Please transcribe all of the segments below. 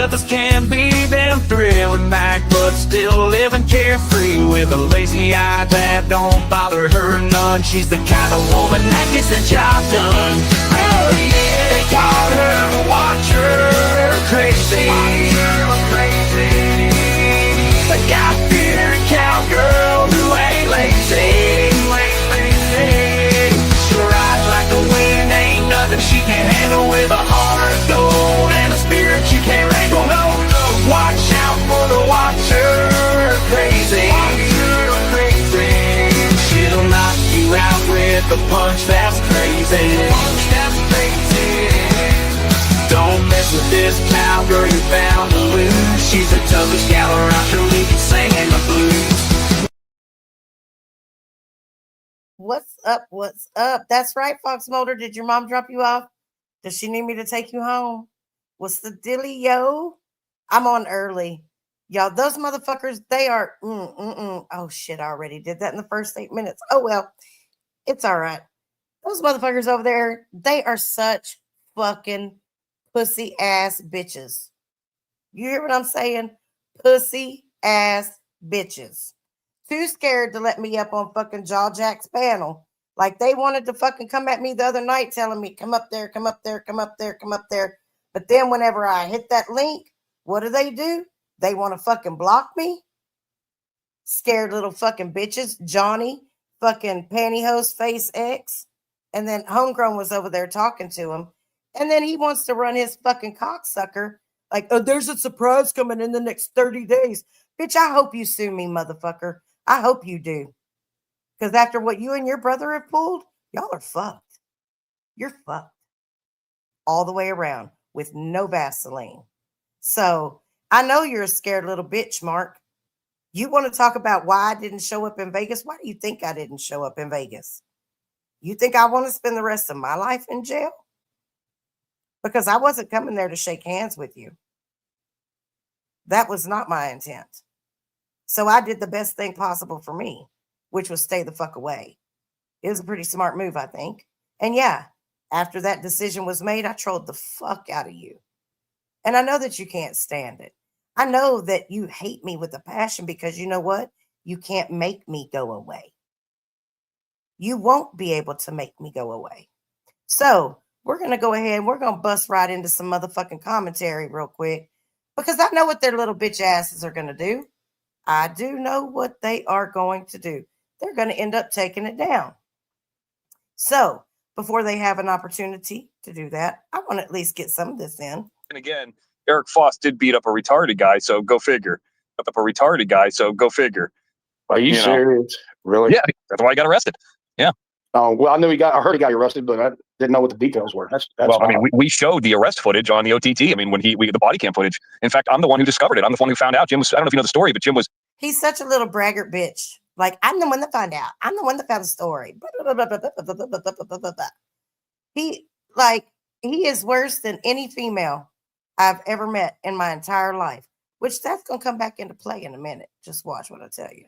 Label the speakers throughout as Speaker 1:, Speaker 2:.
Speaker 1: tough as can be, them thrilling back, but still living carefree with a lazy eye that don't bother her none. She's the kind of woman that gets the job done. Oh yeah, they call her the watcher, crazy. The God-fearing cowgirl who ain't lazy. She rides like the wind, ain't nothing she can't handle, with a heart of gold and a spirit you can't wrangle. No, no, watch out for the watcher, crazy. She'll knock you out with a punch that's crazy. Don't mess with this cowgirl, you're bound to lose. She's the toughest gal around, she'll leave you singing the blues.
Speaker 2: What's up? What's up? That's right, Fox Mulder. Did your mom drop you off? Does she need me to take you home? What's the dilly, yo? I'm on early. Y'all, those motherfuckers, they are, Oh, shit, I already did that in the first 8 minutes. Oh, well, it's all right. Those motherfuckers over there, they are such fucking pussy ass bitches. You hear what I'm saying? Pussy ass bitches. Too scared to let me up on fucking Jaw Jack's panel. Like they wanted to fucking come at me the other night telling me, come up there, come up there, come up there, come up there. But then whenever I hit that link, what do? They want to fucking block me? Scared little fucking bitches. Johnny, fucking pantyhose face X. And then Homegrown was over there talking to him. And then he wants to run his fucking cocksucker. Like, oh, there's a surprise coming in the next 30 days. Bitch, I hope you sue me, motherfucker. I hope you do. Because after what you and your brother have pulled, y'all are fucked. You're fucked. All the way around with no Vaseline. So I know you're a scared little bitch, Mark. You want to talk about why I didn't show up in Vegas? Why do you think I didn't show up in Vegas? You think I want to spend the rest of my life in jail? Because I wasn't coming there to shake hands with you. That was not my intent. So I did the best thing possible for me, which was stay the fuck away. It was a pretty smart move, I think. And yeah, after that decision was made, I trolled the fuck out of you. And I know that you can't stand it. I know that you hate me with a passion because you know what? You can't make me go away. You won't be able to make me go away. So we're going to go ahead and we're going to bust right into some motherfucking commentary real quick because I know what their little bitch asses are going to do. I do know what they are going to do. They're going to end up taking it down. So before they have an opportunity to do that, I want to at least get some of this in.
Speaker 3: And again, Eric Foss did beat up a retarded guy, so go figure. Up a retarded guy, so go figure.
Speaker 4: Are you serious? Really?
Speaker 3: Yeah, that's why he got arrested. Yeah.
Speaker 4: Oh, well, I heard he got arrested, but I didn't know what the details were. That's
Speaker 3: well, I mean, we showed the arrest footage on the OTT. I mean, when the body cam footage. In fact, I'm the one who discovered it. I'm the one who found out. Jim was, I don't know if you know the story, but Jim was.
Speaker 2: He's such a little braggart bitch. Like, I'm the one that found out. I'm the one that found the story. He is worse than any female I've ever met in my entire life, which that's going to come back into play in a minute. Just watch what I tell you.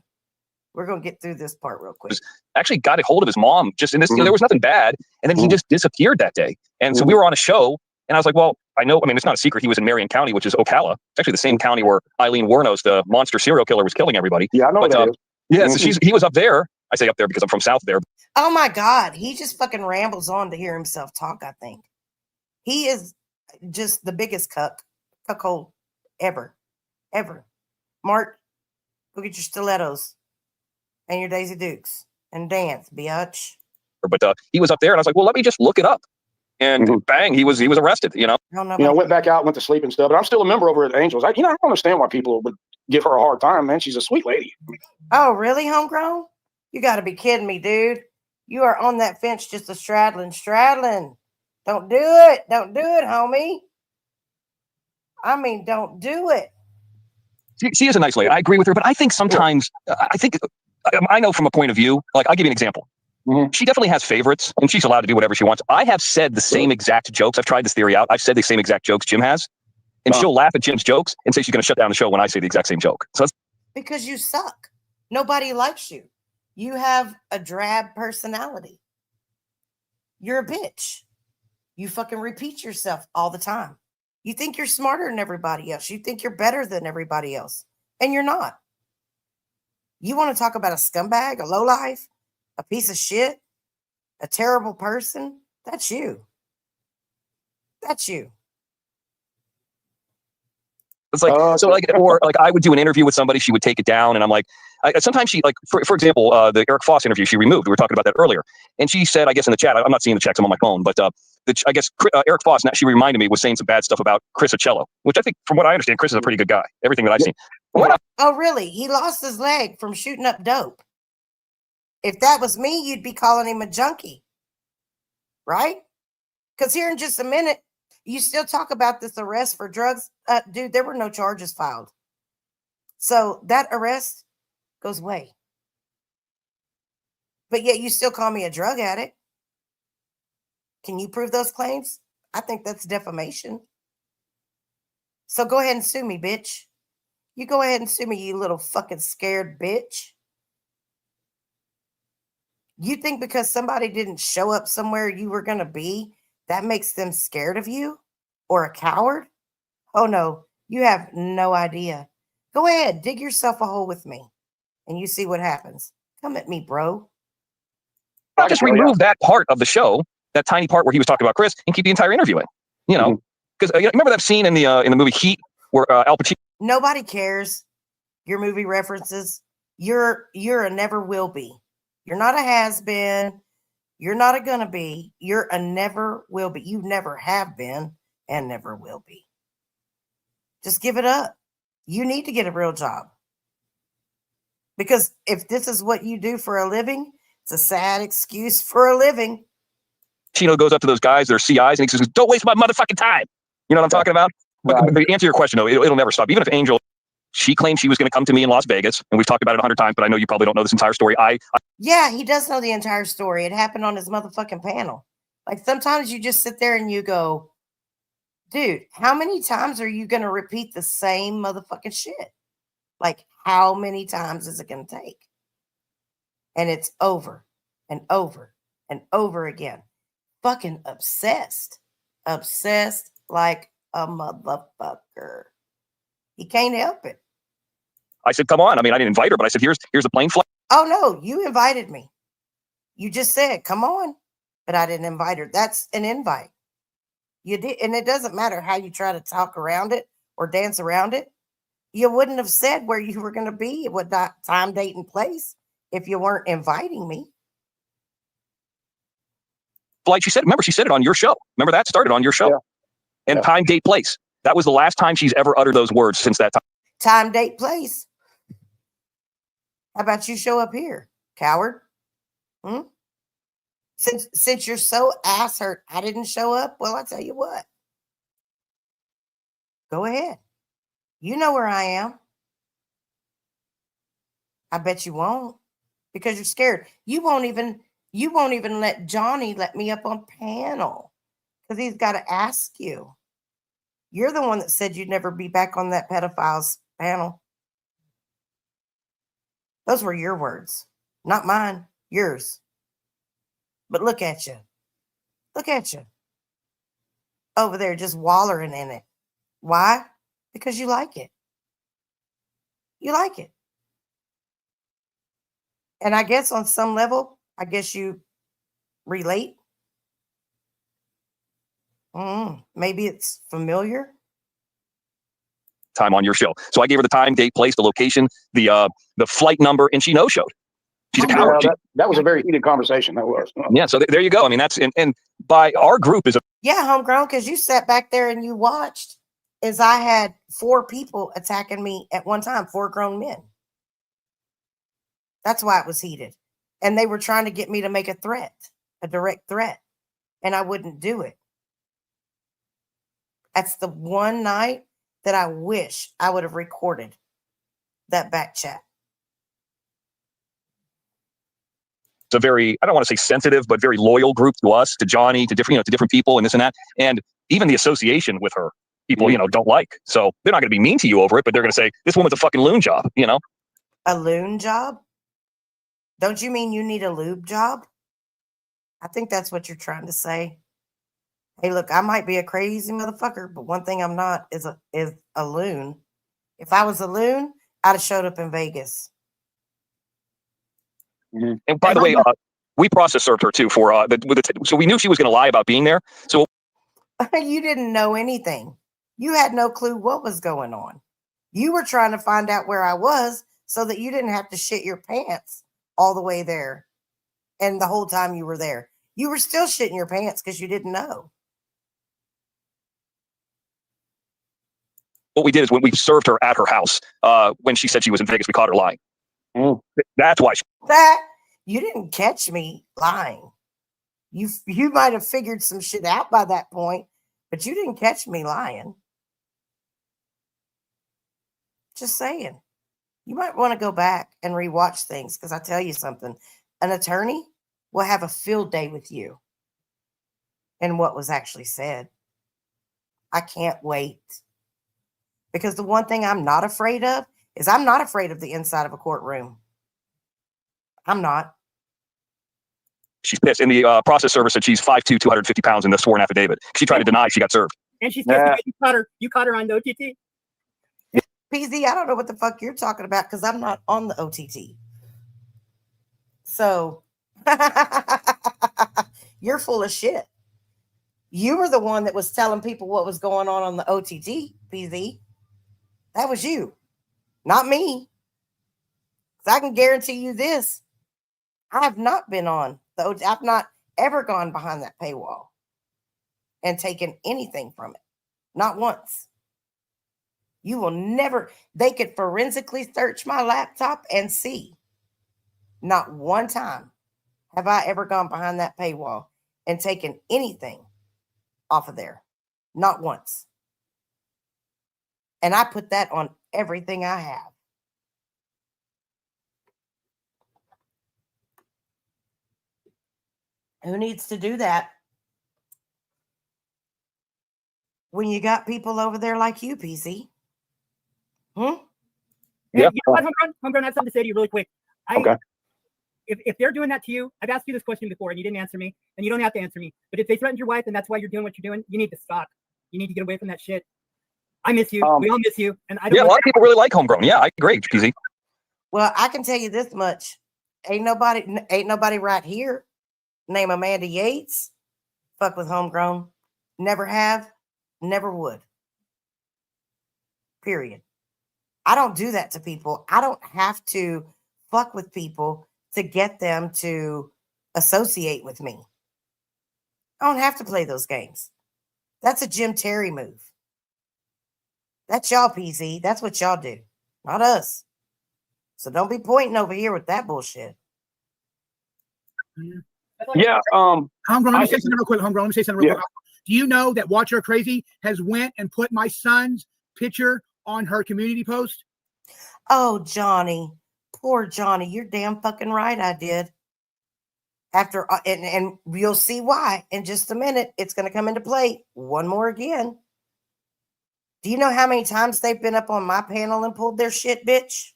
Speaker 2: We're going to get through this part real quick.
Speaker 3: Actually got a hold of his mom just in this, there was nothing bad. And then he just disappeared that day. And so we were on a show and I was like, well, I know, I mean, it's not a secret. He was in Marion County, which is Ocala. It's actually the same county where Eileen Wuornos, the monster serial killer, was killing everybody.
Speaker 4: Yeah, I know that is.
Speaker 3: Yeah, so he was up there. I say up there because I'm from south there.
Speaker 2: Oh my God. He just fucking rambles on to hear himself talk, I think. He is just the biggest cuckold ever. Mark, go get your stilettos and your Daisy Dukes and dance, biatch.
Speaker 3: But he was up there and I was like, well, let me just look it up. And bang, he was arrested,
Speaker 4: I went back out, went to sleep and stuff, but I'm still a member over at Angels. I don't understand why people would give her a hard time, man. She's a sweet lady.
Speaker 2: Oh, really, Homegrown? You got to be kidding me, dude. You are on that fence just a straddling. Don't do it. Don't do it, homie. I mean, don't do it.
Speaker 3: She is a nice lady. I agree with her, but I think sometimes, I know from a point of view, like I'll give you an example. She definitely has favorites and she's allowed to do whatever she wants. I have said the same exact jokes. I've tried this theory out. I've said the same exact jokes Jim has. And she'll laugh at Jim's jokes and say she's going to shut down the show when I say the exact same joke. So that's
Speaker 2: because you suck. Nobody likes you. You have a drab personality. You're a bitch. You fucking repeat yourself all the time. You think you're smarter than everybody else. You think you're better than everybody else. And you're not. You want to talk about a scumbag, a lowlife, a piece of shit, a terrible person? That's you. That's you.
Speaker 3: It's like, so like, or like I would do an interview with somebody, she would take it down. And I'm like, sometimes she like, for example, the Eric Foss interview she removed, we were talking about that earlier. And she said, I guess in the chat, I'm not seeing the checks, I'm on my phone, but I guess Eric Foss, she reminded me, was saying some bad stuff about Chris Ocello, which I think from what I understand, Chris is a pretty good guy. Everything that I've seen.
Speaker 2: Oh, really? He lost his leg from shooting up dope. If that was me, you'd be calling him a junkie. Right? Because here in just a minute, you still talk about this arrest for drugs. Dude, there were no charges filed. So that arrest goes away. But yet you still call me a drug addict. Can you prove those claims? I think that's defamation. So go ahead and sue me, bitch. You go ahead and sue me, you little fucking scared bitch. You think because somebody didn't show up somewhere you were going to be, that makes them scared of you or a coward? Oh no, you have no idea. Go ahead, dig yourself a hole with me and you see what happens. Come at me, bro.
Speaker 3: I'll just remove that part of the show, that tiny part where he was talking about Chris, and keep the entire interview in. You know, because remember that scene in the movie Heat where Al Pacino.
Speaker 2: Nobody cares. Your movie references. You're a never will be. You're not a has been. You're not a gonna be. You're a never will be. You never have been and never will be. Just give it up. You need to get a real job. Because if this is what you do for a living, it's a sad excuse for a living.
Speaker 3: Chino goes up to those guys that are CIs and he says, don't waste my motherfucking time. You know what I'm talking about? Right. But to answer your question, though, it'll never stop. Even if Angel, she claimed she was going to come to me in Las Vegas, and we've talked about it 100 times, but I know you probably don't know this entire story.
Speaker 2: Yeah, he does know the entire story. It happened on his motherfucking panel. Like sometimes you just sit there and you go, dude, how many times are you going to repeat the same motherfucking shit? Like how many times is it going to take? And it's over and over and over again. Fucking obsessed. Obsessed like a motherfucker. He can't help it.
Speaker 3: I said, come on. I mean, I didn't invite her, but I said, here's a plane flight.
Speaker 2: Oh, no, you invited me. You just said, come on. But I didn't invite her. That's an invite. You did. And it doesn't matter how you try to talk around it or dance around it. You wouldn't have said where you were going to be, what time, date, and place if you weren't inviting me.
Speaker 3: Like she said, remember, she said it on your show. Remember that started on your show. Yeah. And time, date, place. That was the last time she's ever uttered those words since that time.
Speaker 2: Time, date, place. How about you show up here, coward? Since you're so ass hurt, I didn't show up. Well, I'll tell you what. Go ahead. You know where I am. I bet you won't because you're scared. You won't even let Johnny let me up on panel because he's got to ask you. You're the one that said you'd never be back on that pedophiles panel. Those were your words, not mine, yours. But look at you. Look at you. Over there just wallowing in it. Why? Because you like it. You like it. And I guess on some level, I guess you relate. Maybe it's familiar.
Speaker 3: Time on your show. So I gave her the time, date, place, the location, the flight number, and she no-showed. She's a coward.
Speaker 4: That was a very heated conversation. That was.
Speaker 3: Yeah, so there you go. I mean, that's, and by our group is a.
Speaker 2: Yeah, homegrown, because you sat back there and you watched as I had 4 people attacking me at one time, 4 grown men. That's why it was heated. And they were trying to get me to make a threat, a direct threat. And I wouldn't do it. That's the one night that I wish I would have recorded that back chat.
Speaker 3: It's a very, I don't want to say sensitive, but very loyal group to us, to Johnny, to different, to different people and this and that. And even the association with her, people, don't like. So they're not going to be mean to you over it, but they're going to say, this woman's a fucking loon job,
Speaker 2: A loon job? Don't you mean you need a lube job? I think that's what you're trying to say. Hey, look, I might be a crazy motherfucker, but one thing I'm not is a loon. If I was a loon, I'd have showed up in Vegas.
Speaker 3: And by the way, we process served her too for so we knew she was going to lie about being there. So
Speaker 2: You didn't know anything. You had no clue what was going on. You were trying to find out where I was so that you didn't have to shit your pants all the way there. And the whole time you were there, you were still shitting your pants because you didn't know.
Speaker 3: what we did is when we served her at her house, when she said she was in Vegas, we caught her lying. That's why.
Speaker 2: That you didn't catch me lying. You might have figured some shit out by that point, but you didn't catch me lying. Just saying. You might want to go back and rewatch things because I tell you something. An attorney will have a field day with you and what was actually said. I can't wait. Because the one thing I'm not afraid of is I'm not afraid of the inside of a courtroom. I'm not.
Speaker 3: She's pissed. And the process server said she's 5'2", 250 pounds in the sworn affidavit. She tried to deny she got served.
Speaker 5: And she's pissed because you caught her on the OTT.
Speaker 2: PZ, I don't know what the fuck you're talking about because I'm not on the OTT. So you're full of shit. You were the one that was telling people what was going on the OTT, PZ. That was you, not me. I can guarantee you this. I have not been on the OTT. I've not ever gone behind that paywall and taken anything from it. Not once. You will never, they could forensically search my laptop and see. Not one time have I ever gone behind that paywall and taken anything off of there. Not once. And I put that on everything I have. Who needs to do that? When you got people over there like you, PC.
Speaker 3: Yeah.
Speaker 5: You know what, Homegrown, I have something to say to you really quick.
Speaker 3: Okay.
Speaker 5: If they're doing that to you, I've asked you this question before and you didn't answer me, and you don't have to answer me. But if they threatened your wife and that's why you're doing what you're doing, you need to stop. You need to get away from that shit. I miss you. We all miss you. And I don't
Speaker 3: a lot of people really like Homegrown. Yeah, I agree, PZ.
Speaker 2: Well, I can tell you this much. Ain't nobody right here name Amanda Yates fuck with Homegrown. Never have, never would. Period. I don't do that to people. I don't have to fuck with people to get them to associate with me. I don't have to play those games. That's a Jim Terry move. That's y'all, PZ. That's what y'all do, not us. So don't be pointing over here with that bullshit.
Speaker 4: Yeah.
Speaker 6: Homegrown, let me say something real quick. Homegrown, let me say something real quick. Do you know that Watch Her Crazy has went and put my son's picture on her community post?
Speaker 2: Oh, Johnny. Poor Johnny. You're damn fucking right, I did. After and you'll see why in just a minute. It's going to come into play one more again. Do you know how many times they've been up on my panel and pulled their shit, bitch?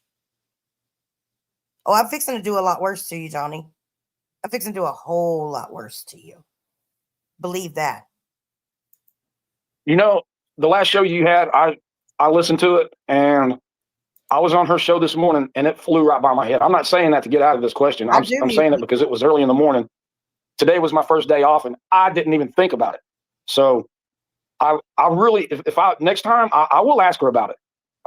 Speaker 2: Oh, I'm fixing to do a lot worse to you, Johnny. I'm fixing to do a whole lot worse to you. Believe that.
Speaker 4: You know, the last show you had, I listened to it, and I was on her show this morning, and it flew right by my head. I'm not saying that to get out of this question. I'm saying it because it was early in the morning. Today was my first day off, and I didn't even think about it. So I really, if I next time, I will ask her about it.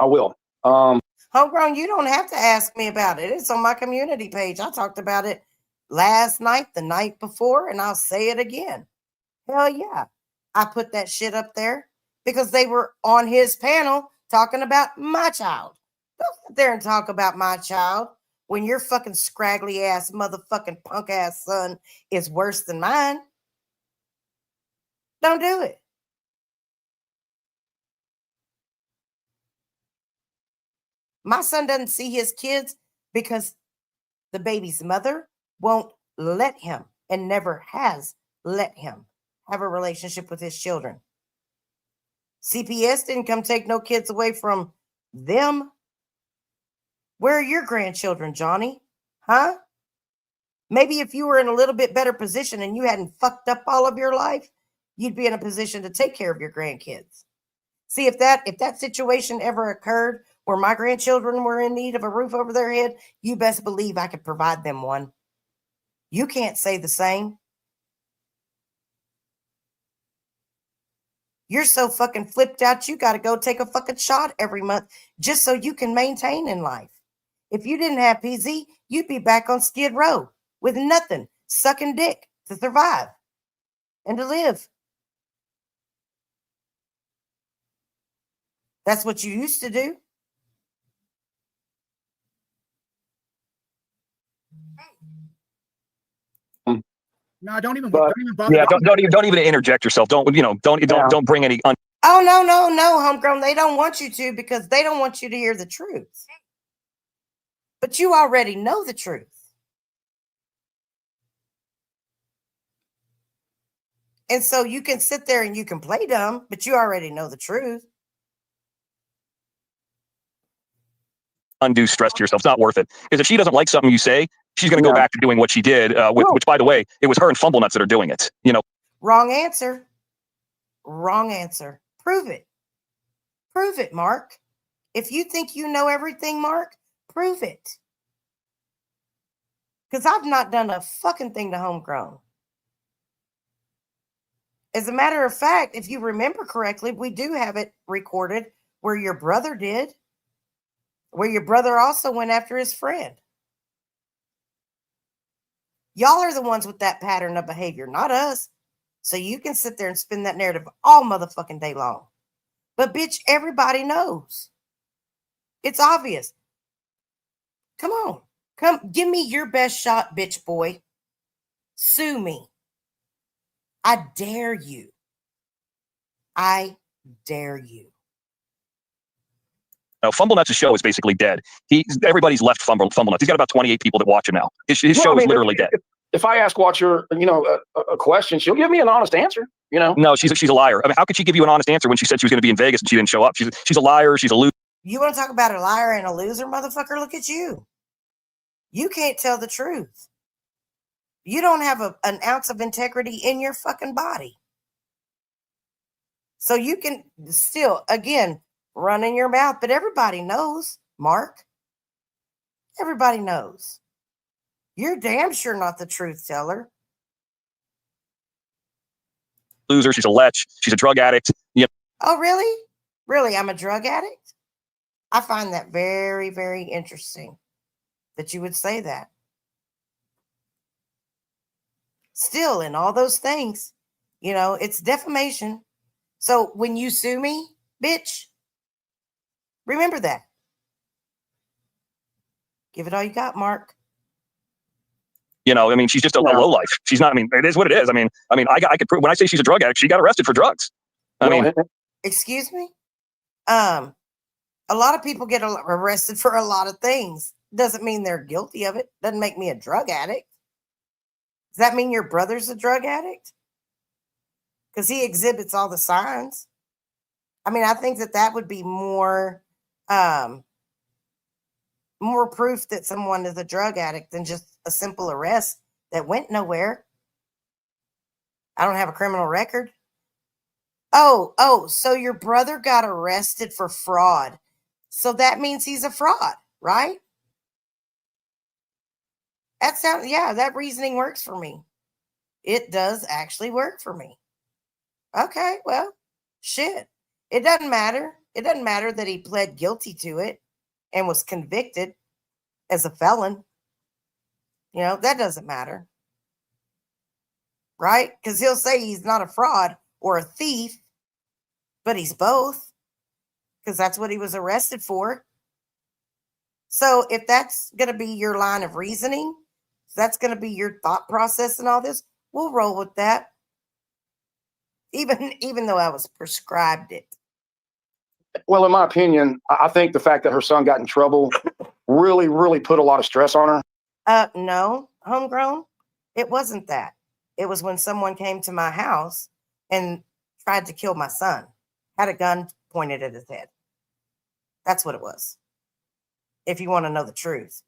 Speaker 4: I will.
Speaker 2: Homegrown, you don't have to ask me about it. It's on my community page. I talked about it last night, the night before, and I'll say it again. Hell yeah. I put that shit up there because they were on his panel talking about my child. Don't sit there and talk about my child when your fucking scraggly ass motherfucking punk ass son is worse than mine. Don't do it. My son doesn't see his kids because the baby's mother won't let him and never has let him have a relationship with his children. CPS didn't come take no kids away from them. Where are your grandchildren, Johnny? Huh? Maybe if you were in a little bit better position and you hadn't fucked up all of your life, you'd be in a position to take care of your grandkids. See, if that situation ever occurred where my grandchildren were in need of a roof over their head, you best believe I could provide them one. You can't say the same. You're so fucking flipped out, you got to go take a fucking shot every month just so you can maintain in life. If you didn't have PZ, you'd be back on Skid Row with nothing, sucking dick to survive and to live. That's what you used to do.
Speaker 6: No, don't even
Speaker 3: bother. Yeah, don't even interject yourself. Don't bring any.
Speaker 2: Oh no, homegrown. They don't want you to because they don't want you to hear the truth. But you already know the truth. And so you can sit there and you can play dumb, but you already know the truth.
Speaker 3: Undue stress to yourself. It's not worth it. Because if she doesn't like something you say, she's going to go back to doing what she did, which, by the way, it was her and Fumble Nuts that are doing it.
Speaker 2: Wrong answer. Wrong answer. Prove it. Prove it, Mark. If you think you know everything, Mark, prove it. Because I've not done a fucking thing to Homegrown. As a matter of fact, if you remember correctly, we do have it recorded where your brother did, where your brother also went after his friend. Y'all are the ones with that pattern of behavior, not us. So you can sit there and spin that narrative all motherfucking day long. But bitch, everybody knows. It's obvious. Come on. Come, give me your best shot, bitch boy. Sue me. I dare you. I dare you.
Speaker 3: No, Fumble Nuts' show is basically dead. Everybody's left Fumble Nuts. He's got about 28 people that watch him now. His show is literally dead.
Speaker 4: If I ask Watcher, a question, she'll give me an honest answer.
Speaker 3: No, she's a liar. I mean, how could she give you an honest answer when she said she was going to be in Vegas and she didn't show up? She's a liar. She's a loser.
Speaker 2: You want to talk about a liar and a loser, motherfucker? Look at you. You can't tell the truth. You don't have an ounce of integrity in your fucking body. So you can still, again, run in your mouth, but everybody knows, Mark. Everybody knows. You're damn sure not the truth teller.
Speaker 3: Loser. She's a lech. She's a drug addict.
Speaker 2: Oh, really? Really? I'm a drug addict? I find that very, very interesting that you would say that. Still, in all those things, it's defamation. So when you sue me, bitch, remember that. Give it all you got, Mark.
Speaker 3: I mean, she's just a lowlife. She's not, I mean, it is what it is. I mean, I could prove, when I say she's a drug addict, she got arrested for drugs.
Speaker 2: Excuse me? A lot of people get arrested for a lot of things. Doesn't mean they're guilty of it. Doesn't make me a drug addict. Does that mean your brother's a drug addict? Because he exhibits all the signs. I mean, I think that would be more proof that someone is a drug addict than just a simple arrest that went nowhere. I don't have a criminal record. Oh, so your brother got arrested for fraud. So that means he's a fraud, right? That reasoning works for me. It does actually work for me. Okay, well, shit. It doesn't matter. It doesn't matter that he pled guilty to it and was convicted as a felon. That doesn't matter. Right? Because he'll say he's not a fraud or a thief, but he's both. Because that's what he was arrested for. So if that's going to be your line of reasoning, if that's going to be your thought process and all this, we'll roll with that. Even though I was prescribed it.
Speaker 4: Well, in my opinion, I think the fact that her son got in trouble really, really put a lot of stress on her.
Speaker 2: No, homegrown. It wasn't that. It was when someone came to my house and tried to kill my son, had a gun pointed at his head. That's what it was. If you want to know the truth.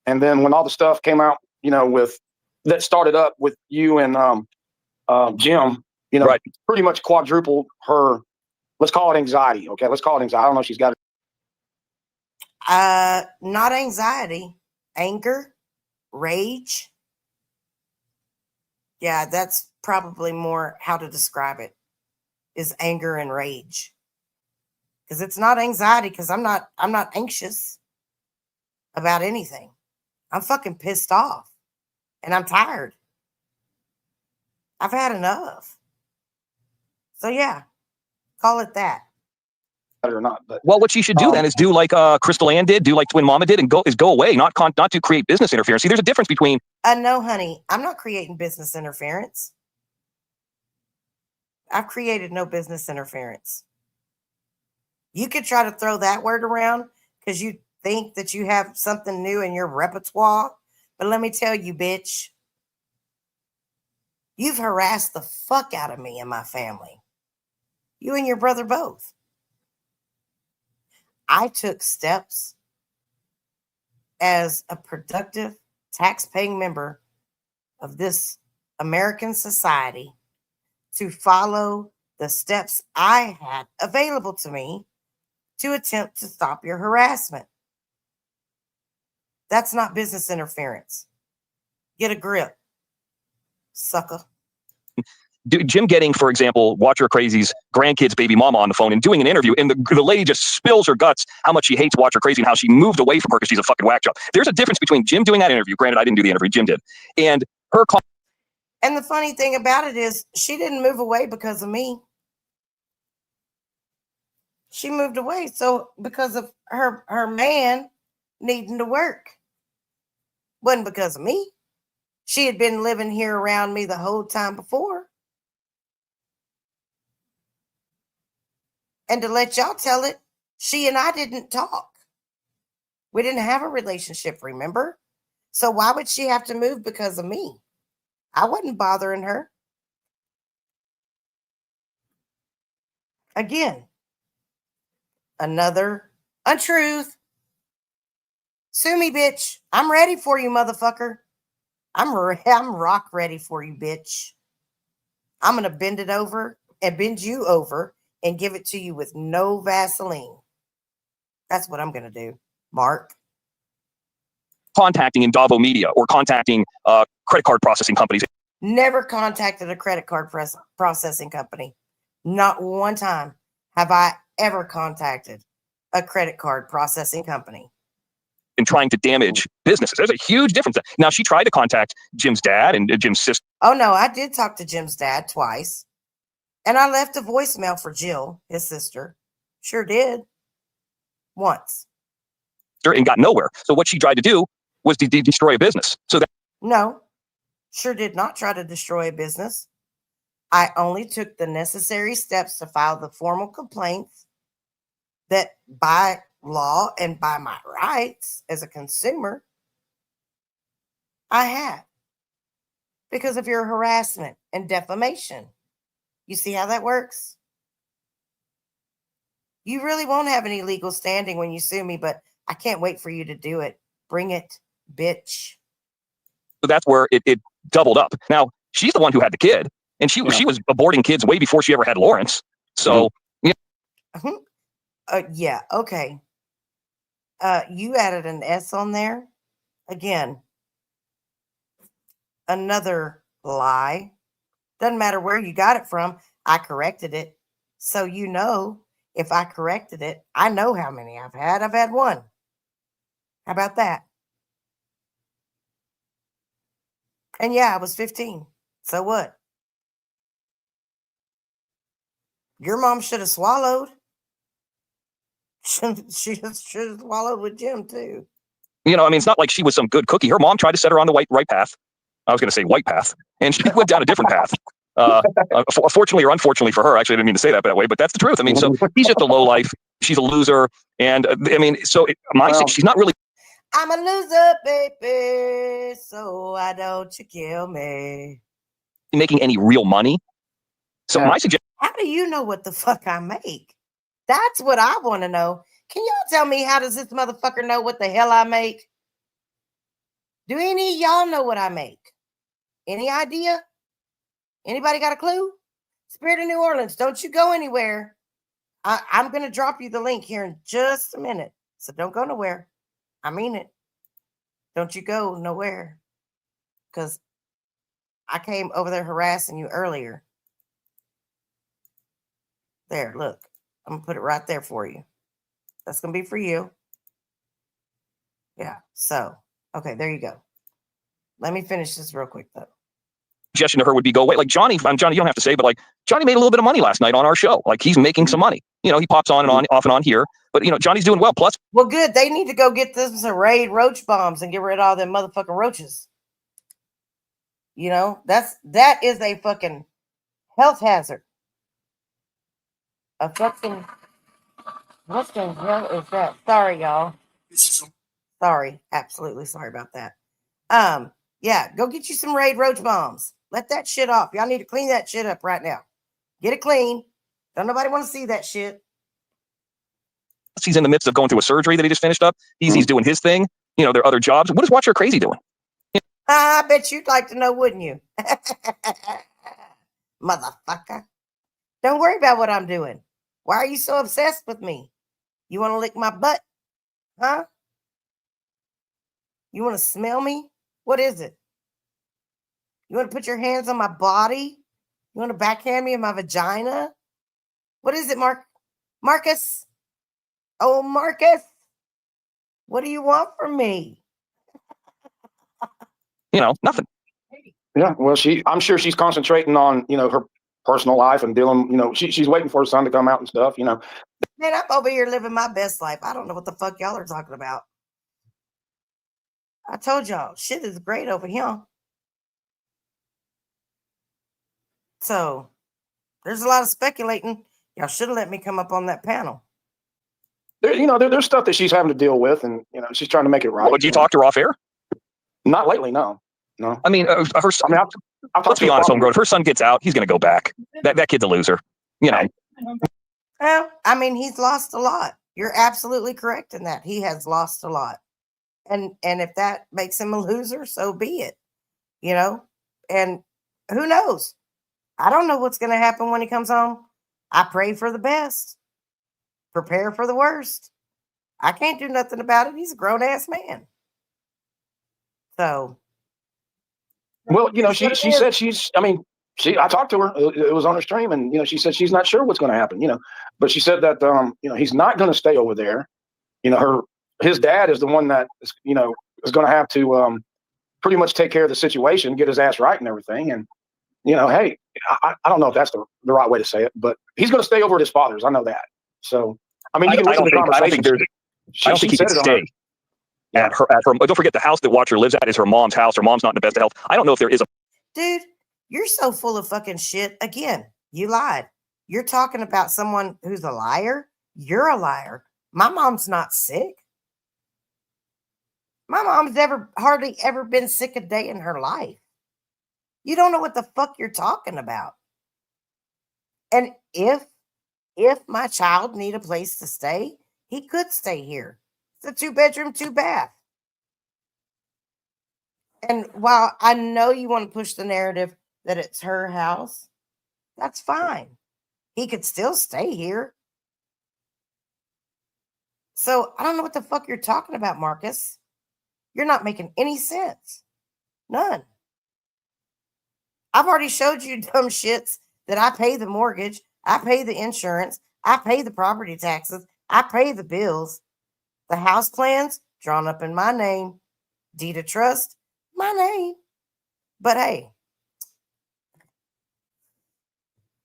Speaker 4: And then when all the stuff came out, with that started up with you and Jim, you know,
Speaker 3: Right.
Speaker 4: pretty much quadrupled her, let's call it anxiety. Okay. Let's call it anxiety. I don't know if she's got it.
Speaker 2: Not anxiety, anger, rage. Yeah, that's probably more how to describe it, is anger and rage. Because it's not anxiety, because I'm not anxious about anything. I'm fucking pissed off and I'm tired. I've had enough. So yeah, call it that.
Speaker 4: Or not, but
Speaker 3: Well, what she should do then is do like Crystal Ann did, do like Twin Mama did, and go away, not to create business interference. See, there's a difference between.
Speaker 2: No, honey, I'm not creating business interference. I've created no business interference. You could try to throw that word around because you think that you have something new in your repertoire, but let me tell you, bitch, you've harassed the fuck out of me and my family. You and your brother both. I took steps as a productive, tax-paying member of this American society to follow the steps I had available to me to attempt to stop your harassment. That's not business interference. Get a grip, sucker.
Speaker 3: Jim getting, for example, Watcher Crazy's grandkid's baby mama on the phone and doing an interview, and the lady just spills her guts how much she hates Watcher Crazy and how she moved away from her because she's a fucking whack job. There's a difference between Jim doing that interview, granted I didn't do the interview, Jim did, and her call.
Speaker 2: And the funny thing about it is she didn't move away because of me. She moved away so because of her man needing to work. Wasn't because of me. She had been living here around me the whole time before. And to let y'all tell it, she and I didn't talk. We didn't have a relationship, remember? So why would she have to move because of me? I wasn't bothering her. Again, another untruth. Sue me, bitch. I'm ready for you, motherfucker. I'm rock ready for you, bitch. I'm going to bend you over and give it to you with no Vaseline. That's what I'm going to do, Mark.
Speaker 3: Contacting Indavo Media or contacting credit card processing companies.
Speaker 2: Never contacted a credit card processing company. Not one time have I ever contacted a credit card processing company.
Speaker 3: And trying to damage businesses. There's a huge difference. Now, she tried to contact Jim's dad and Jim's sister.
Speaker 2: Oh, no, I did talk to Jim's dad twice. And I left a voicemail for Jill, his sister. Sure did. Once.
Speaker 3: And got nowhere. So what she tried to do was to destroy a business. So that.
Speaker 2: No, sure did not try to destroy a business. I only took the necessary steps to file the formal complaints that by law and by my rights as a consumer, I had because of your harassment and defamation. You see how that works? You really won't have any legal standing when you sue me, but I can't wait for you to do it. Bring it, bitch.
Speaker 3: So that's where it doubled up. Now, she's the one who had the kid, and she was aborting kids way before she ever had Lawrence. So,
Speaker 2: yeah, okay. You added an S on there. Again, another lie. Doesn't matter where you got it from. I corrected it. So you know, if I corrected it, I know how many I've had. I've had one. How about that? And yeah, I was 15. So what? Your mom should have swallowed. She should have swallowed with Jim too.
Speaker 3: You know, I mean, it's not like she was some good cookie. Her mom tried to set her on the right path. I was going to say white path, and she went down a different path. Fortunately or unfortunately for her, actually, I didn't mean to say that way, but that's the truth. I mean, so he's just a low life. She's a loser, and I mean, so she's not really.
Speaker 2: I'm a loser, baby, so why don't you kill me?
Speaker 3: Making any real money. So my suggestion.
Speaker 2: How do you know what the fuck I make? That's what I want to know. Can y'all tell me how does this motherfucker know what the hell I make? Do any of y'all know what I make? Any idea? Anybody got a clue? Spirit of New Orleans, don't you go anywhere. I'm going to drop you the link here in just a minute. So don't go nowhere. I mean it. Don't you go nowhere. Because I came over there harassing you earlier. There, look. I'm going to put it right there for you. That's going to be for you. Yeah, so, okay, there you go. Let me finish this real quick, though.
Speaker 3: Suggestion to her would be go away. Like Johnny, Johnny, you don't have to say, but like Johnny made a little bit of money last night on our show. Like he's making some money. You know, he pops on and on, off and on here. But, you know, Johnny's doing well. Plus,
Speaker 2: well, good. They need to go get them some Raid roach bombs and get rid of all them motherfucking roaches. You know, that is a fucking health hazard. A fucking, what the hell is that? Sorry, y'all. Sorry, absolutely sorry about that. Yeah, go get you some Raid roach bombs. Let that shit off. Y'all need to clean that shit up right now. Get it clean. Don't nobody want to see that shit.
Speaker 3: he's in the midst of going through a surgery that he just finished up. He's doing his thing. You know, there are other jobs. What is Watch Her Crazy doing?
Speaker 2: I bet you'd like to know, wouldn't you? Motherfucker. Don't worry about what I'm doing. Why are you so obsessed with me? You want to lick my butt? Huh? You want to smell me? What is it? You want to put your hands on my body? You want to backhand me in my vagina? What is it, Marcus? Oh, Marcus. What do you want from me?
Speaker 3: You know, nothing.
Speaker 4: Yeah, well, I'm sure she's concentrating on, you know, her personal life and dealing, you know, she's waiting for her son to come out and stuff, you know.
Speaker 2: Man, I'm over here living my best life. I don't know what the fuck y'all are talking about. I told y'all, shit is great over here. So, there's a lot of speculating. Y'all should have let me come up on that panel.
Speaker 4: There's stuff that she's having to deal with, and, you know, she's trying to make it right.
Speaker 3: Well, did you talk to her off air?
Speaker 4: Not lately, no.
Speaker 3: I mean, her son, let's be honest, Homegrown. If her son gets out, he's going to go back. That kid's a loser, you know.
Speaker 2: Well, I mean, he's lost a lot. You're absolutely correct in that. He has lost a lot. And if that makes him a loser, so be it. You know? And who knows? I don't know what's going to happen when he comes home. I pray for the best. Prepare for the worst. I can't do nothing about it. He's a grown-ass man. So.
Speaker 4: Well, you know, she said I talked to her. It was on her stream, and, you know, she said she's not sure what's going to happen, you know. But she said that, you know, he's not going to stay over there. You know, his dad is the one that, you know, is going to have to pretty much take care of the situation, get his ass right and everything. And, you know, hey, I don't know if that's the right way to say it, but he's going to stay over at his father's. I know that. So, I mean, you can listen to the conversation.
Speaker 3: I don't think he can stay at her. Don't forget, the house that Watcher lives at is her mom's house. Her mom's not in the best of health. I don't know if there is a.
Speaker 2: Dude, you're so full of fucking shit. Again, you lied. You're talking about someone who's a liar. You're a liar. My mom's not sick. My mom's hardly ever been sick a day in her life. You don't know what the fuck you're talking about. And if my child need a place to stay, he could stay here. It's a 2-bedroom, 2-bath. And while I know you want to push the narrative that it's her house, that's fine. He could still stay here. So I don't know what the fuck you're talking about, Marcus. You're not making any sense. None. I've already showed you dumb shits that I pay the mortgage, I pay the insurance, I pay the property taxes, I pay the bills, the house plans drawn up in my name, deed of trust, my name. But hey,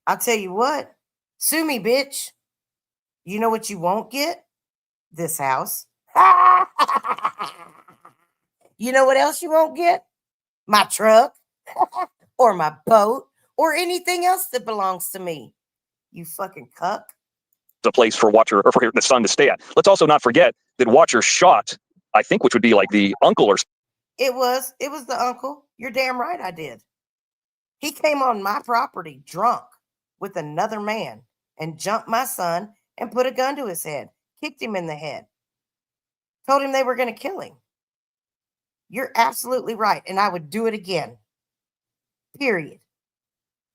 Speaker 2: I'll tell you what, sue me, bitch. You know what you won't get? This house. You know what else you won't get? My truck or my boat or anything else that belongs to me. You fucking cuck.
Speaker 3: A place for Watcher or for the son to stay at. Let's also not forget that Watcher shot, I think, which would be like the uncle or.
Speaker 2: It was the uncle. You're damn right I did. He came on my property drunk with another man and jumped my son and put a gun to his head, kicked him in the head, told him they were going to kill him. You're absolutely right. And I would do it again. Period.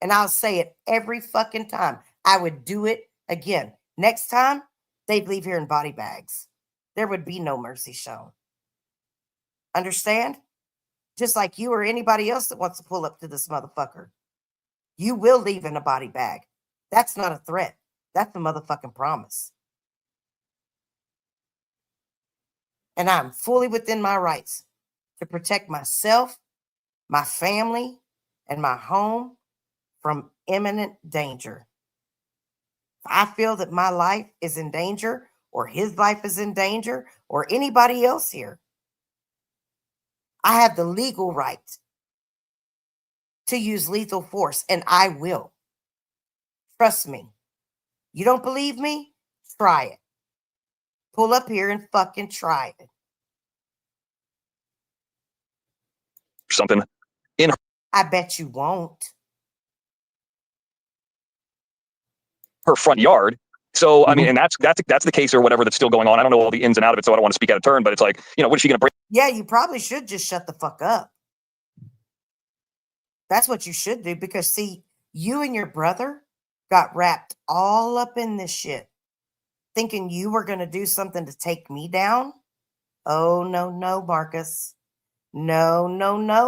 Speaker 2: And I'll say it every fucking time. I would do it again. Next time, they'd leave here in body bags. There would be no mercy shown. Understand? Just like you or anybody else that wants to pull up to this motherfucker. You will leave in a body bag. That's not a threat. That's a motherfucking promise. And I'm fully within my rights to protect myself, my family, and my home from imminent danger. If I feel that my life is in danger, or his life is in danger, or anybody else here, I have the legal right to use lethal force, and I will. Trust me. You don't believe me? Try it. Pull up here and fucking try it.
Speaker 3: Something in
Speaker 2: I bet you won't.
Speaker 3: her front yard. So, I mean, and that's the case or whatever that's still going on. I don't know all the ins and outs of it, so I don't want to speak out of turn, but it's like, what is she going to bring?
Speaker 2: Yeah, you probably should just shut the fuck up. That's what you should do, because see, you and your brother got wrapped all up in this shit, thinking you were going to do something to take me down. Oh, no, Marcus. No,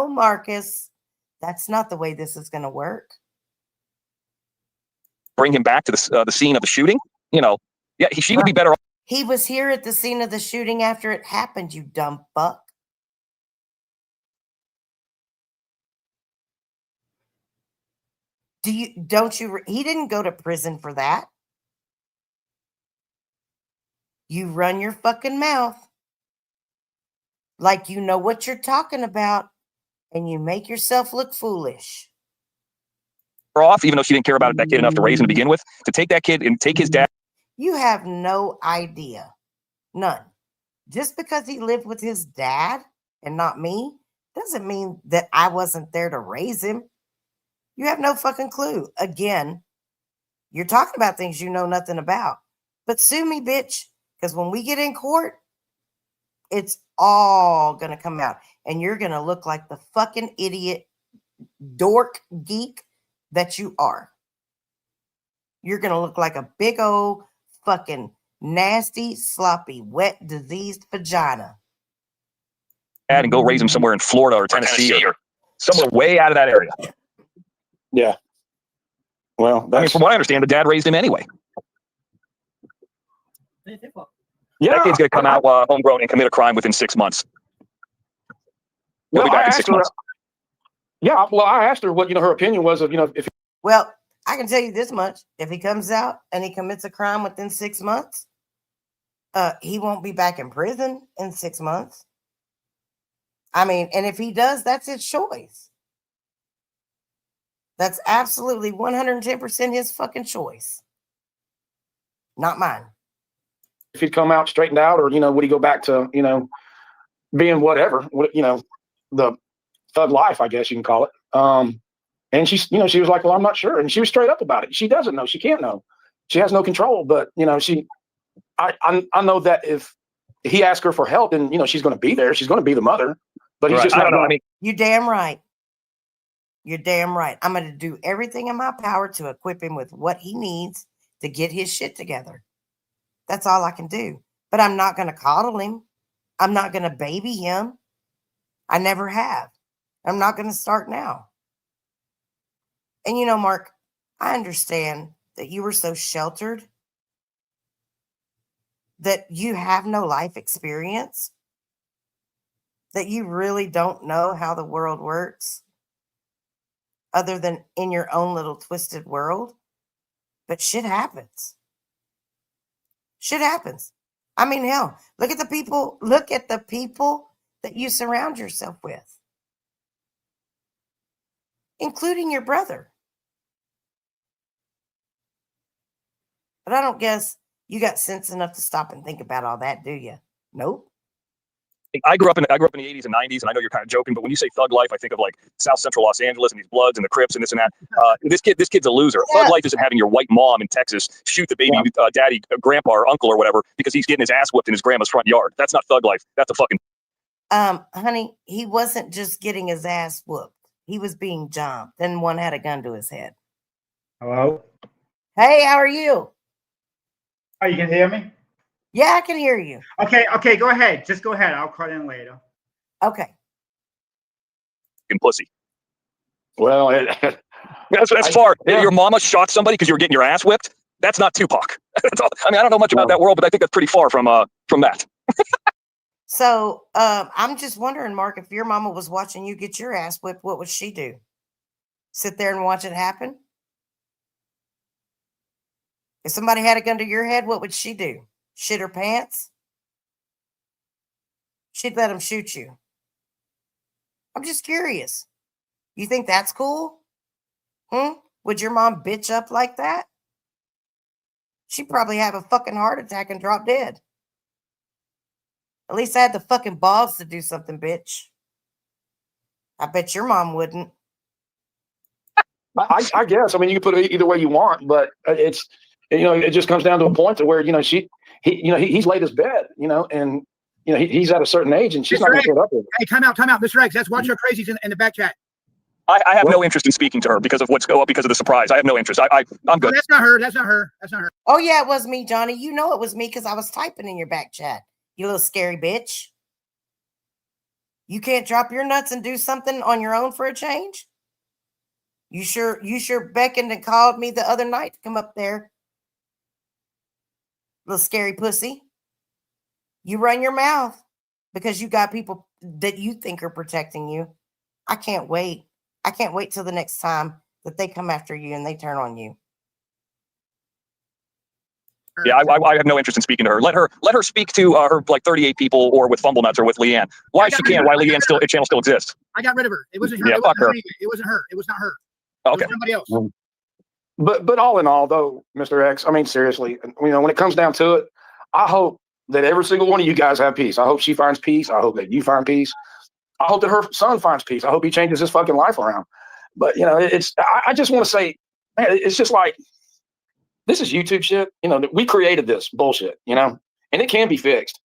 Speaker 2: Marcus. That's not the way this is going to work.
Speaker 3: Bring him back to the scene of the shooting? Yeah, she would be better off.
Speaker 2: He was here at the scene of the shooting after it happened, you dumb fuck. He didn't go to prison for that. You run your fucking mouth like you know what you're talking about, and you make yourself look foolish.
Speaker 3: Off, even though she didn't care about that kid enough to raise him to begin with, to take that kid and take his dad.
Speaker 2: You have no idea. None. Just because he lived with his dad and not me doesn't mean that I wasn't there to raise him. You have no fucking clue. Again, you're talking about things you know nothing about. But sue me, bitch, because when we get in court, it's all going to come out. And you're going to look like the fucking idiot, dork, geek that you are. You're going to look like a big old fucking nasty, sloppy, wet, diseased vagina.
Speaker 3: And go raise him somewhere in Florida or Tennessee or somewhere way out of that area.
Speaker 4: Yeah. Well,
Speaker 3: from what I understand, the dad raised him anyway.
Speaker 4: Yeah,
Speaker 3: that kid's going to come out homegrown and commit a crime within 6 months. He'll be back in 6 months.
Speaker 4: Yeah, well, I asked her what her opinion was of if.
Speaker 2: Well, I can tell you this much: if he comes out and he commits a crime within 6 months, he won't be back in prison in 6 months. I mean, and if he does, that's his choice. That's absolutely 110% his fucking choice, not mine.
Speaker 4: If he'd come out straightened out, or would he go back to being whatever, the thug life, I guess you can call it. And she was like, well, I'm not sure. And she was straight up about it. She doesn't know. She can't know. She has no control. But, I know that if he asks her for help, then, she's going to be there. She's going to be the mother. But he's just,
Speaker 3: I don't know. I mean,
Speaker 2: you're damn right. You're damn right. I'm going to do everything in my power to equip him with what he needs to get his shit together. That's all I can do. But I'm not going to coddle him. I'm not going to baby him. I never have. I'm not going to start now. And Mark, I understand that you were so sheltered that you have no life experience, that you really don't know how the world works other than in your own little twisted world. But shit happens. Shit happens. I mean, hell, look at the people that you surround yourself with, including your brother. But I don't guess you got sense enough to stop and think about all that, do you? Nope.
Speaker 3: I grew up in the 80s and 90s, and I know you're kind of joking, but when you say thug life, I think of like South Central Los Angeles and these Bloods and the Crips and this and that. This kid's a loser. Yeah. Thug life isn't having your white mom in Texas shoot the baby daddy, grandpa, or uncle or whatever because he's getting his ass whipped in his grandma's front yard. That's not thug life. That's a fucking.
Speaker 2: Honey, he wasn't just getting his ass whooped. He was being jumped, and one had a gun to his head.
Speaker 7: Hello?
Speaker 2: Hey, how are you?
Speaker 7: Oh, you can hear me?
Speaker 2: Yeah, I can hear you.
Speaker 7: Okay, go ahead. Just go ahead. I'll cut in later.
Speaker 2: Okay.
Speaker 3: Pussy.
Speaker 4: Well,
Speaker 3: That's far.
Speaker 4: yeah.
Speaker 3: Your mama shot somebody because you were getting your ass whipped. That's not Tupac. That's all. I mean, I don't know much about that world, but I think that's pretty far from that.
Speaker 2: So I'm just wondering, Mark, if your mama was watching you get your ass whipped, what would she do? Sit there and watch it happen? If somebody had a gun to your head, what would she do? Shit her pants? She'd let them shoot you. I'm just curious. You think that's cool? Would your mom bitch up like that? She'd probably have a fucking heart attack and drop dead. At least I had the fucking balls to do something, bitch. I bet your mom wouldn't.
Speaker 4: I guess. I mean, you can put it either way you want, but it's, it just comes down to a point to where, he's laid his bed, and, he's at a certain age and she's not going to put up with it.
Speaker 6: Hey, time out. Mr. X, let's watch your crazies in the back chat.
Speaker 3: I have no interest in speaking to her because of because of the surprise. I have no interest. I'm good.
Speaker 6: Oh, that's not her.
Speaker 2: Oh, yeah, it was me, Johnny. You know it was me because I was typing in your back chat. You little scary bitch. You can't drop your nuts and do something on your own for a change? You sure beckoned and called me the other night to come up there. Little scary pussy. You run your mouth because you got people that you think are protecting you. I can't wait. I can't wait till the next time that they come after you and they turn on you.
Speaker 3: Yeah, I have no interest in speaking to her. Let her speak to her like 38 people or with Fumble Nuts or with Leanne. Why she can't? Why Leanne's channel still exists?
Speaker 6: I got rid of her. It wasn't her.
Speaker 3: Yeah,
Speaker 6: It
Speaker 3: fuck her.
Speaker 6: It wasn't her. It was not her.
Speaker 3: Okay.
Speaker 6: It was somebody else.
Speaker 4: But all in all, though, Mr. X, I mean, seriously, when it comes down to it, I hope that every single one of you guys have peace. I hope she finds peace. I hope that you find peace. I hope that her son finds peace. I hope he changes his fucking life around. But, I just want to say, man, it's just like, this is YouTube shit. We created this bullshit, and it can be fixed.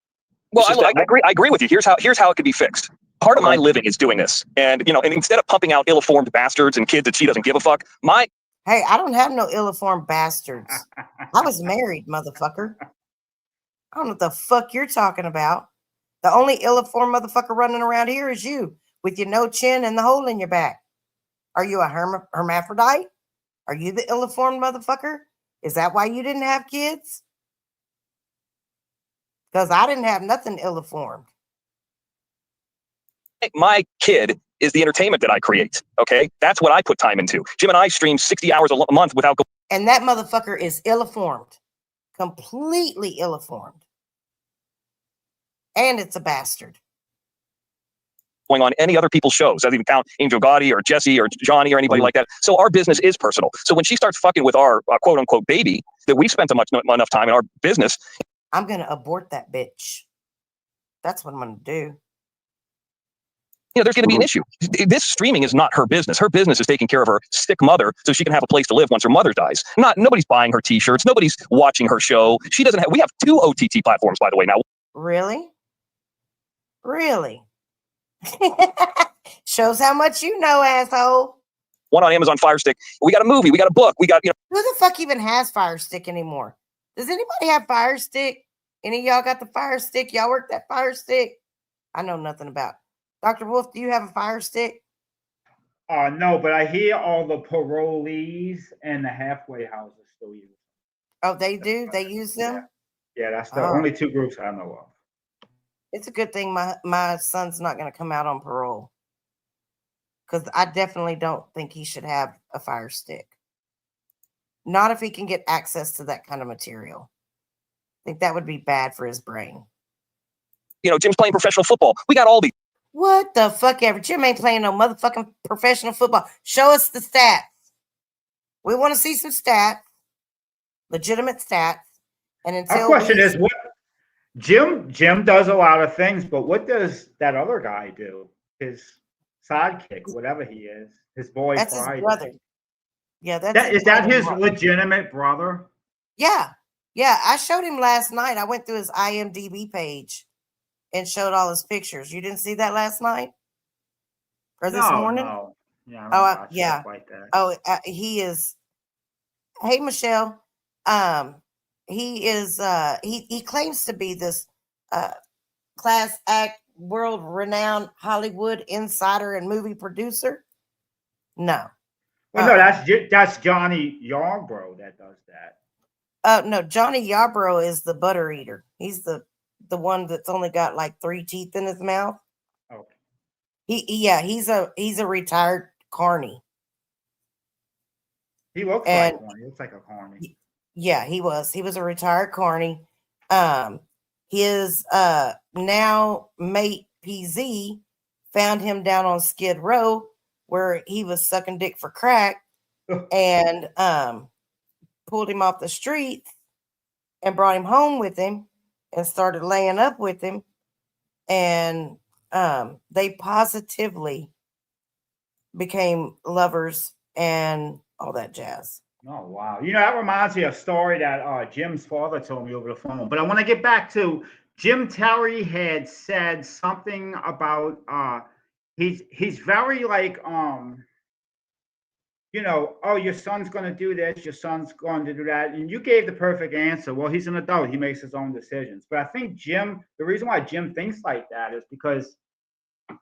Speaker 3: Well, I agree with you. Here's how it could be fixed. Part of my living is doing this. And, and instead of pumping out ill-informed bastards and kids that she doesn't give a fuck,
Speaker 2: Hey, I don't have no ill-informed bastards. I was married, motherfucker. I don't know what the fuck you're talking about. The only ill-informed motherfucker running around here is you with your no chin and the hole in your back. Are you a hermaphrodite? Are you the ill-informed motherfucker? Is that why you didn't have kids? Because I didn't have nothing ill-informed.
Speaker 3: My kid is the entertainment that I create. Okay, that's what I put time into. Jim and I stream 60 hours a month without.
Speaker 2: And that motherfucker is ill-informed, completely ill-informed, and it's a bastard.
Speaker 3: Going on any other people's shows, I don't even count Angel Gotti or Jesse or Johnny or anybody like that. So our business is personal. So when she starts fucking with our quote unquote baby that we've spent enough time in our business,
Speaker 2: I'm gonna abort that bitch. That's what I'm gonna do.
Speaker 3: There's going to be an issue. This streaming is not her business. Her business is taking care of her sick mother so she can have a place to live once her mother dies. Nobody's buying her t-shirts. Nobody's watching her show. She doesn't have. We have 2 OTT platforms, by the way, now.
Speaker 2: Really? Shows how much you know, asshole.
Speaker 3: One on Amazon Fire Stick. We got a movie. We got a book. We got,
Speaker 2: Who the fuck even has Fire Stick anymore? Does anybody have Fire Stick? Any of y'all got the Fire Stick? Y'all work that Fire Stick? I know nothing about. Dr. Wolf, do you have a Fire Stick?
Speaker 7: No, but I hear all the parolees and the halfway houses still use them.
Speaker 2: Oh, they do? They use them?
Speaker 7: Yeah, that's the only 2 groups I know of.
Speaker 2: It's a good thing my son's not going to come out on parole. Because I definitely don't think he should have a Fire Stick. Not if he can get access to that kind of material. I think that would be bad for his brain.
Speaker 3: Jim's playing professional football. We got all these.
Speaker 2: What the fuck ever? Jim ain't playing no motherfucking professional football. Show us the stats. We want to see some stats. Legitimate stats. And until
Speaker 7: our question is, what Jim does a lot of things, but what does that other guy do? His sidekick, whatever he is, his boy.
Speaker 2: That's
Speaker 7: Friday.
Speaker 2: His brother. Yeah,
Speaker 7: is that his legitimate brother?
Speaker 2: Yeah. I showed him last night. I went through his IMDb page and showed all his pictures. You didn't see that last night or this morning?
Speaker 7: No. Yeah. Yeah.
Speaker 2: Like that. Oh, he is. Hey, Michelle. He is he claims to be this class act, world renowned Hollywood insider and movie producer. No.
Speaker 7: Well, no, that's Johnny Yarbrough that does that.
Speaker 2: No, Johnny Yarbrough is the butter eater. He's the one that's only got like 3 teeth in his mouth.
Speaker 7: Okay.
Speaker 2: He's a retired carny.
Speaker 7: He looks like one. He looks like a carny.
Speaker 2: Yeah, he was a retired carny. His now mate PZ found him down on Skid Row where he was sucking dick for crack and pulled him off the street and brought him home with him and started laying up with him. And they positively became lovers and all that jazz.
Speaker 7: Oh, wow. You know, that reminds me of a story that Jim's father told me over the phone. But I want to get back to Jim Terry had said something about he's very like you know, oh, your son's going to do this, your son's going to do that. And you gave the perfect answer. Well, he's an adult. He makes his own decisions. But I think Jim, the reason why Jim thinks like that is because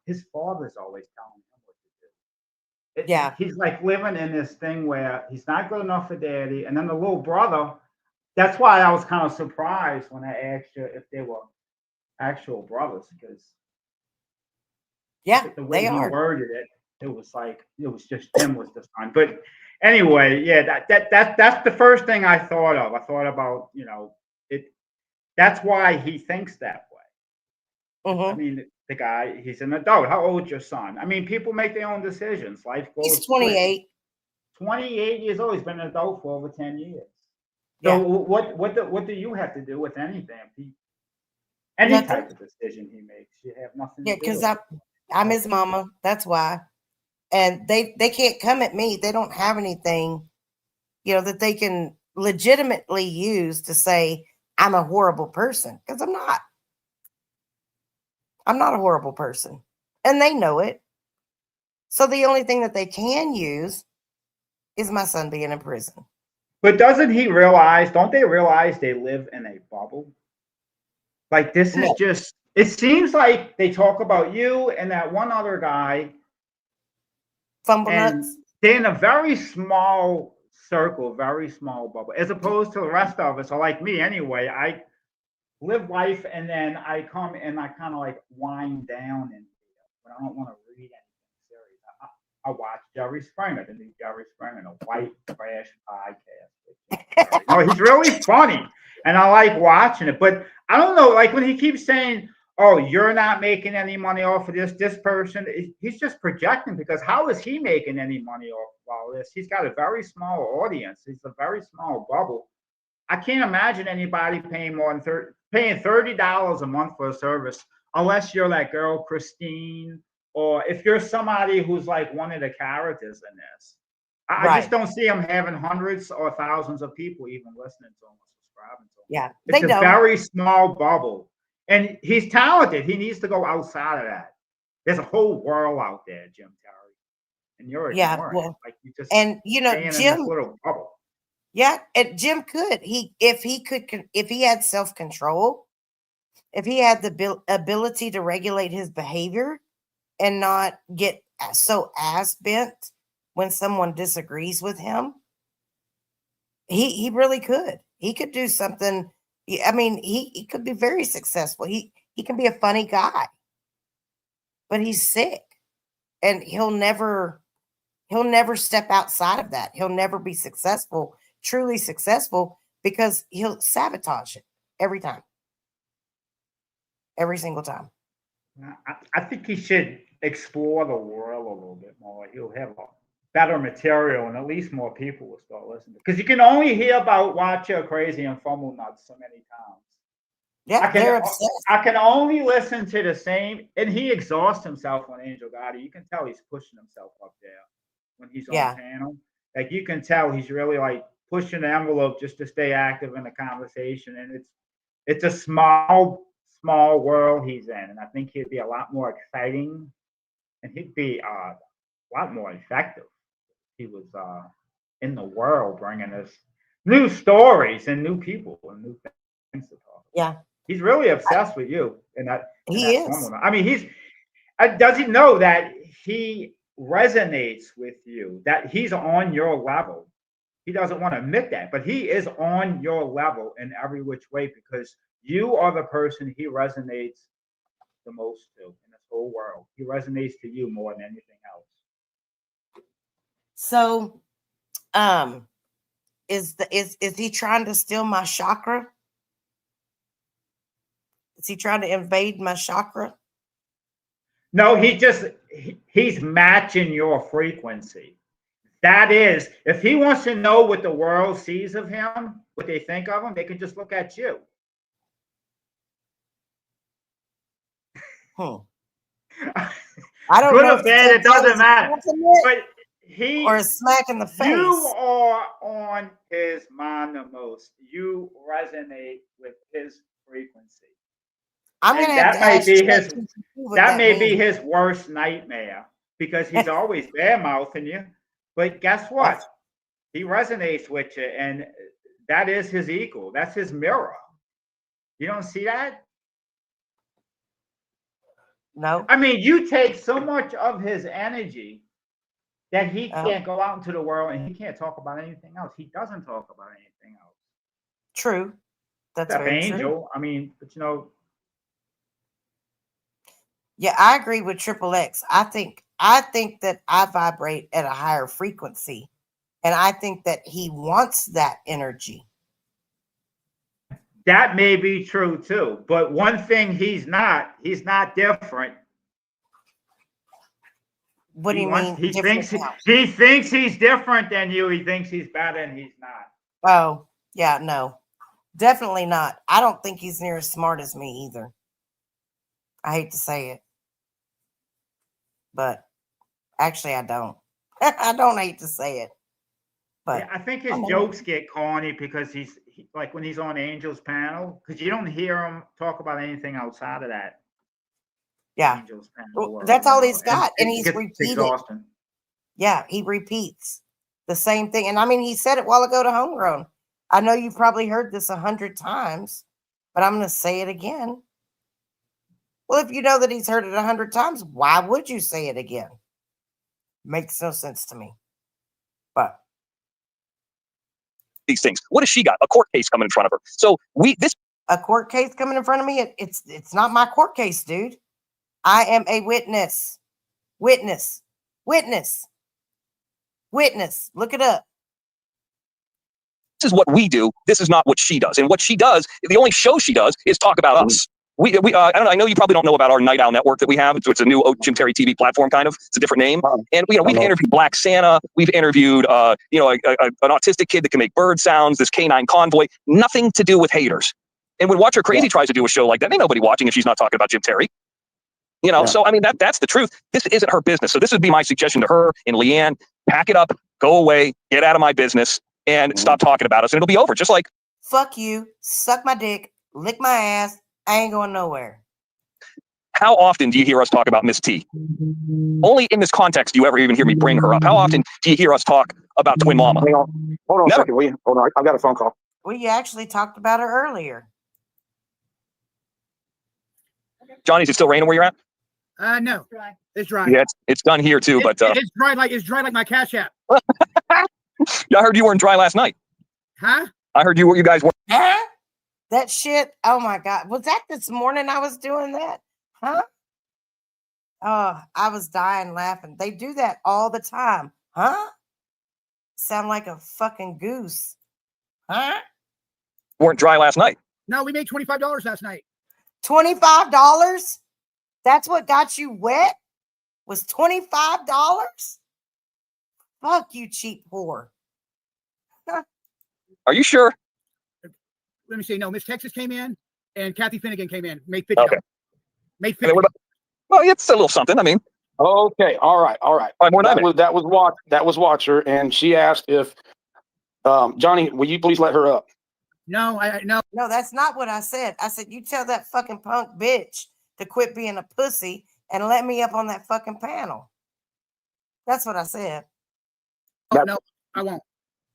Speaker 7: his father's always telling him what to do.
Speaker 2: Yeah.
Speaker 7: He's like living in this thing where he's not good enough for daddy. And then the little brother, that's why I was kind of surprised when I asked you if they were actual brothers, because
Speaker 2: yeah,
Speaker 7: the way
Speaker 2: they
Speaker 7: he
Speaker 2: are.
Speaker 7: worded it, it was like it was just Jim was the son. But anyway, yeah, that's the first thing I thought of. I thought about, you know, it. That's why he thinks that way.
Speaker 2: Mm-hmm.
Speaker 7: I mean, the guy, he's an adult. How old's your son? I mean, people make their own decisions. Life goes.
Speaker 2: He's 28.
Speaker 7: 28 years old. He's been an adult for over 10 years. So
Speaker 2: Yeah.
Speaker 7: what do you have to do with anything? Any type of decision he makes, you have nothing.
Speaker 2: Yeah,
Speaker 7: to do with
Speaker 2: because I'm his mama. That's why. And they can't come at me. They don't have anything, you know, that they can legitimately use to say I'm a horrible person, because I'm not. I'm not a horrible person. And they know it. So the only thing that they can use is my son being in prison.
Speaker 7: But doesn't he realize, don't they realize they live in a bubble? Like this is just, it seems like they talk about you and that one other guy.
Speaker 2: Fumble nuts.
Speaker 7: They're in a very small circle, very small bubble, as opposed to the rest of us, or like me anyway. I live life and then I come and I kind of like wind down and when I don't want to read anything serious. I watch Jerry Springer, the new Jerry Springer, the White Trash podcast. No, he's really funny and I like watching it, but I don't know, like when he keeps saying, oh, you're not making any money off of this person, he's just projecting, because how is he making any money off of all this? He's got a very small audience. It's a very small bubble. I can't imagine anybody paying more than paying $30 a month for a service, unless you're that girl Christine, or if you're somebody who's like one of the characters in this. I just don't see him having hundreds or thousands of people even listening to him or subscribing to him.
Speaker 2: Yeah,
Speaker 7: it's a very small bubble. And he's talented. He needs to go outside of that. There's a whole world out there, Jim Terry. And you're ignoring it. Like you just
Speaker 2: and you know, Jim,
Speaker 7: in this little bubble.
Speaker 2: Yeah, and Jim could. If he had self-control, if he had the ability to regulate his behavior and not get so ass bent when someone disagrees with him, he really could. He could do something. I mean, he could be very successful. He can be a funny guy, but he's sick, and he'll never step outside of that. He'll never be successful, truly successful, because he'll sabotage it every time, every single time.
Speaker 7: I think he should explore the world a little bit more. He'll have better material, and at least more people will start listening. Because you can only hear about Watch Your Crazy and Fumble Nuts so many times.
Speaker 2: Yeah, they're obsessed.
Speaker 7: I can only listen to the same, and he exhausts himself on Angel Gotti. You can tell he's pushing himself up there when he's on panel. Like you can tell he's really like pushing the envelope just to stay active in the conversation. And it's a small world he's in, and I think he'd be a lot more exciting, and he'd be a lot more effective. He was in the world, bringing us new stories and new people and new things to talk about.
Speaker 2: Yeah.
Speaker 7: He's really obsessed with you in that.
Speaker 2: He is.
Speaker 7: Formula. I mean, does he know that he resonates with you, that he's on your level? He doesn't want to admit that, but he is on your level in every which way because you are the person he resonates the most to in this whole world. He resonates to you more than anything else.
Speaker 2: So, is he trying to steal my chakra? Is he trying to invade my chakra?
Speaker 7: No, he's matching your frequency. That is, if he wants to know what the world sees of him, what they think of him, they can just look at you.
Speaker 2: I don't
Speaker 7: Good
Speaker 2: know
Speaker 7: or bad, it doesn't matter. But
Speaker 2: or a smack in the face.
Speaker 7: You are on his mind the most. You resonate with his frequency.
Speaker 2: I'm gonna have
Speaker 7: that may be his worst nightmare because he's always bad mouthing you. But guess what? He resonates with you, and that is his equal. That's his mirror. You don't see that?
Speaker 2: No.
Speaker 7: I mean, you take so much of his energy that he can't go out into the world and he can't talk about anything else. He doesn't talk about anything else.
Speaker 2: True. That's very
Speaker 7: Angel.
Speaker 2: true.
Speaker 7: I mean, but you know.
Speaker 2: Yeah, I agree with Triple X. I think that I vibrate at a higher frequency, and I think that he wants that energy.
Speaker 7: That may be true too, but one thing he's not different.
Speaker 2: What do you mean?
Speaker 7: He thinks he's different than you. He thinks he's better, and he's not.
Speaker 2: Oh, yeah, no, definitely not. I don't think he's near as smart as me either. I hate to say it, but actually, I don't. I don't hate to say it, but
Speaker 7: yeah, I think his jokes get corny because he's like when he's on Angel's panel, because you don't hear him talk about anything outside of that.
Speaker 2: Yeah,
Speaker 7: Angel's panel
Speaker 2: well, that's all he's got, and he's repeated.
Speaker 7: Exhausting.
Speaker 2: Yeah, he repeats the same thing, and I mean, he said it a while ago to Homegrown. I know you've probably heard this 100 times, but I'm going to say it again. Well, if you know that he's heard it 100 times, why would you say it again? Makes no sense to me. But
Speaker 3: these things. What has she got? A court case coming in front of her. So
Speaker 2: a court case coming in front of me. It's not my court case, dude. I am a witness. Witness. Look it up.
Speaker 3: This is what we do. This is not what she does. And what she does, the only show she does is talk about us. I don't know. I know you probably don't know about our Night Owl network that we have. It's a new Jim Terry TV platform, kind of. It's a different name. And we've interviewed Black Santa. We've interviewed an autistic kid that can make bird sounds. This canine convoy. Nothing to do with haters. And when Watch Her Crazy tries to do a show like that, ain't nobody watching if she's not talking about Jim Terry. So I mean that's the truth. This isn't her business. So this would be my suggestion to her and Leanne: pack it up, go away, get out of my business, and stop talking about us, and it'll be over. Just like
Speaker 2: fuck you, suck my dick, lick my ass. I ain't going nowhere.
Speaker 3: How often do you hear us talk about Miss T? Only in this context do you ever even hear me bring her up. How often do you hear us talk about Twin Mama?
Speaker 4: Hang on. Hold on a second. Hold on. I've got a phone call.
Speaker 2: We actually talked about her earlier.
Speaker 3: Johnny, is it still raining where you're at?
Speaker 6: No, it's dry.
Speaker 3: Yeah, it's done here too. But
Speaker 6: it's dry like my Cash App.
Speaker 3: Yeah, I heard you weren't dry last night.
Speaker 6: Huh?
Speaker 3: I heard you guys were.
Speaker 2: Huh? That shit. Oh my God. Was that this morning I was doing that? Huh? Oh, I was dying laughing. They do that all the time. Huh? Sound like a fucking goose. Huh?
Speaker 3: Weren't dry last night.
Speaker 6: No, we made $25 last night.
Speaker 2: $25? That's what got you wet? Was $25? Fuck you, cheap whore.
Speaker 3: Are you sure?
Speaker 6: Let me see. No, Miss Texas came in and Kathy Finnegan came in. Made 50.
Speaker 3: Okay.
Speaker 6: Made 50.
Speaker 3: Well, it's a little something. I mean.
Speaker 4: Okay. All right. That was Watcher, and she asked if Johnny, will you please let her up?
Speaker 6: No, no.
Speaker 2: No, that's not what I said. I said you tell that fucking punk bitch to quit being a pussy and let me up on that fucking panel. That's what I said.
Speaker 6: Oh, no, I won't.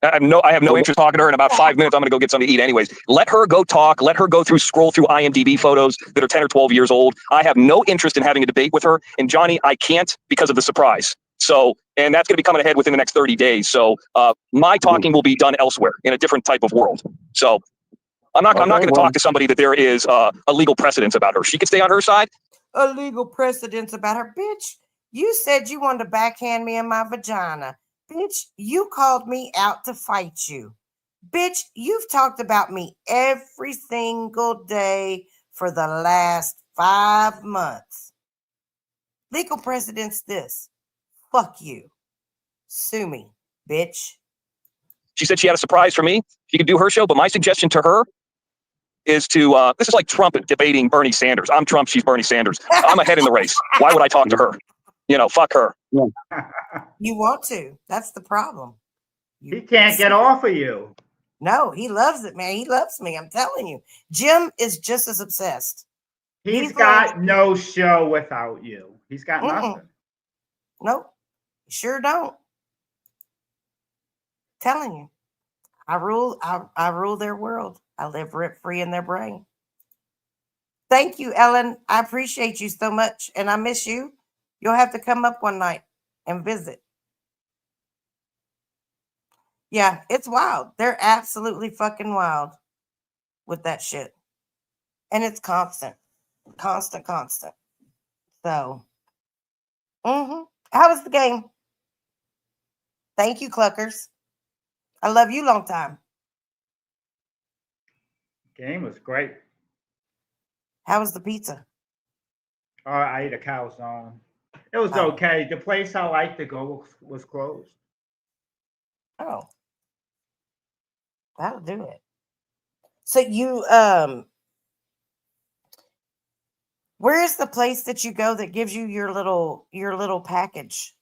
Speaker 3: I have no interest in talking to her. In about 5 minutes, I'm going to go get something to eat anyways. Let her go talk. Let her go scroll through IMDb photos that are 10 or 12 years old. I have no interest in having a debate with her. And Johnny, I can't because of the surprise. So, and that's going to be coming ahead within the next 30 days. So my talking will be done elsewhere in a different type of world. So I'm not going to talk to somebody that there is a legal precedence about her. She can stay on her side.
Speaker 2: A legal precedence about her. Bitch, you said you wanted to backhand me in my vagina. Bitch, you called me out to fight you. Bitch, you've talked about me every single day for the last 5 months. Legal precedence this. Fuck you. Sue me, bitch.
Speaker 3: She said she had a surprise for me. She could do her show, but my suggestion to her is to, this is like Trump debating Bernie Sanders. I'm Trump, she's Bernie Sanders. I'm ahead in the race. Why would I talk to her? Fuck her.
Speaker 2: You want to. That's the problem.
Speaker 7: He can't get off of you.
Speaker 2: No, he loves it, man. He loves me. I'm telling you. Jim is just as obsessed.
Speaker 7: He's got no show without you. He's got nothing.
Speaker 2: Nope. Sure don't. Telling you. I rule their world. I live rent free in their brain. Thank you, Ellen. I appreciate you so much. And I miss you. You'll have to come up one night and visit. Yeah, it's wild. They're absolutely fucking wild with that shit. And it's constant. Constant. So, how was the game? Thank you, Cluckers. I love you long time.
Speaker 7: Game was great.
Speaker 2: How was the pizza?
Speaker 7: Oh, I ate a calzone. It was okay. The place I liked to go was closed.
Speaker 2: Oh. That'll do it. So you where is the place that you go that gives you your little package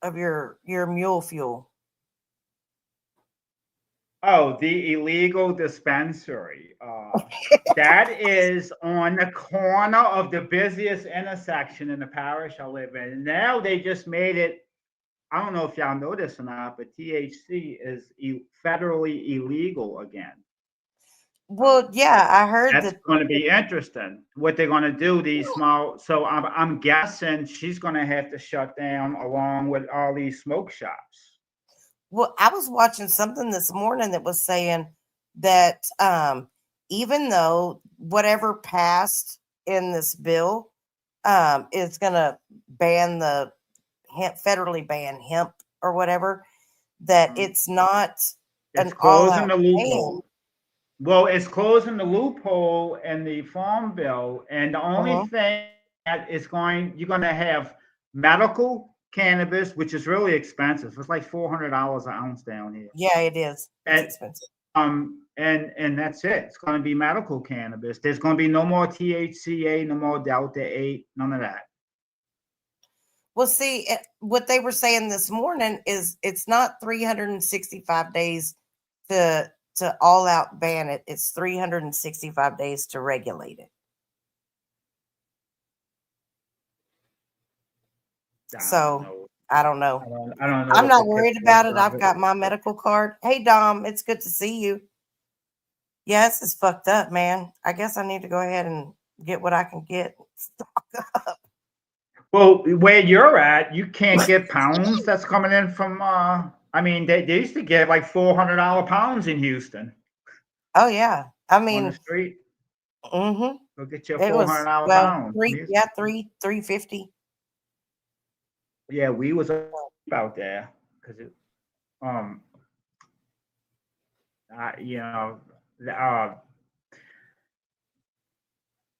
Speaker 2: of your mule fuel?
Speaker 7: Oh, the illegal dispensary. That is on the corner of the busiest intersection in the parish I live in. And now they just made it, I don't know if y'all know this or not, but THC is federally illegal again.
Speaker 2: Well, yeah, I heard
Speaker 7: that's going to be interesting. What they're going to do, these small. So I'm guessing she's going to have to shut down along with all these smoke shops.
Speaker 2: Well, I was watching something this morning that was saying that even though whatever passed in this bill is going to ban the federally ban hemp or whatever, that it's not
Speaker 7: it's closing the loophole. Well, it's closing the loophole in the farm bill, and the only thing that is you're going to have medical cannabis, which is really expensive. It's like $400 an ounce down here.
Speaker 2: Yeah, it is. It's expensive.
Speaker 7: And that's it. It's going to be medical cannabis. There's going to be no more THCA, no more Delta 8, none of that.
Speaker 2: Well, see, what they were saying this morning is it's not 365 days to all out ban it. It's 365 days to regulate it. So I don't know.
Speaker 7: I don't know.
Speaker 2: I'm not worried about it. I've got my medical card. Hey, Dom, it's good to see you. Yes, it's fucked up, man. I guess I need to go ahead and get what I can get. Stock up.
Speaker 7: Well, where you're at, you can't get pounds that's coming in from, I mean, they used to get like $400 pounds in Houston.
Speaker 2: Oh, yeah. I mean,
Speaker 7: on the street.
Speaker 2: Mm-hmm.
Speaker 7: Go get your $400 pounds.
Speaker 2: $350.
Speaker 7: Yeah, we was out there because it,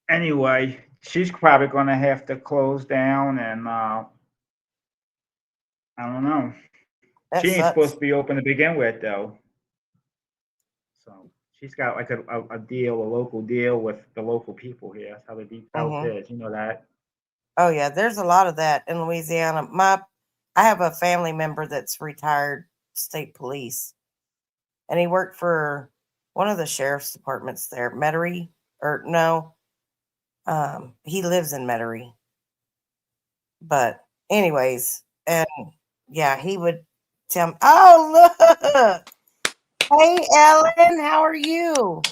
Speaker 7: anyway, she's probably going to have to close down, and I don't know. She ain't supposed to be open to begin with, though. So she's got like a deal, a local deal with the local people here. That's how the deep south is. You know that.
Speaker 2: Oh yeah, there's a lot of that in Louisiana. I have a family member that's retired state police, and he worked for one of the sheriff's departments there, Metairie, or no, he lives in Metairie. But anyways, and yeah, he would Tell me. Oh, look. Hey, Ellen, how are you?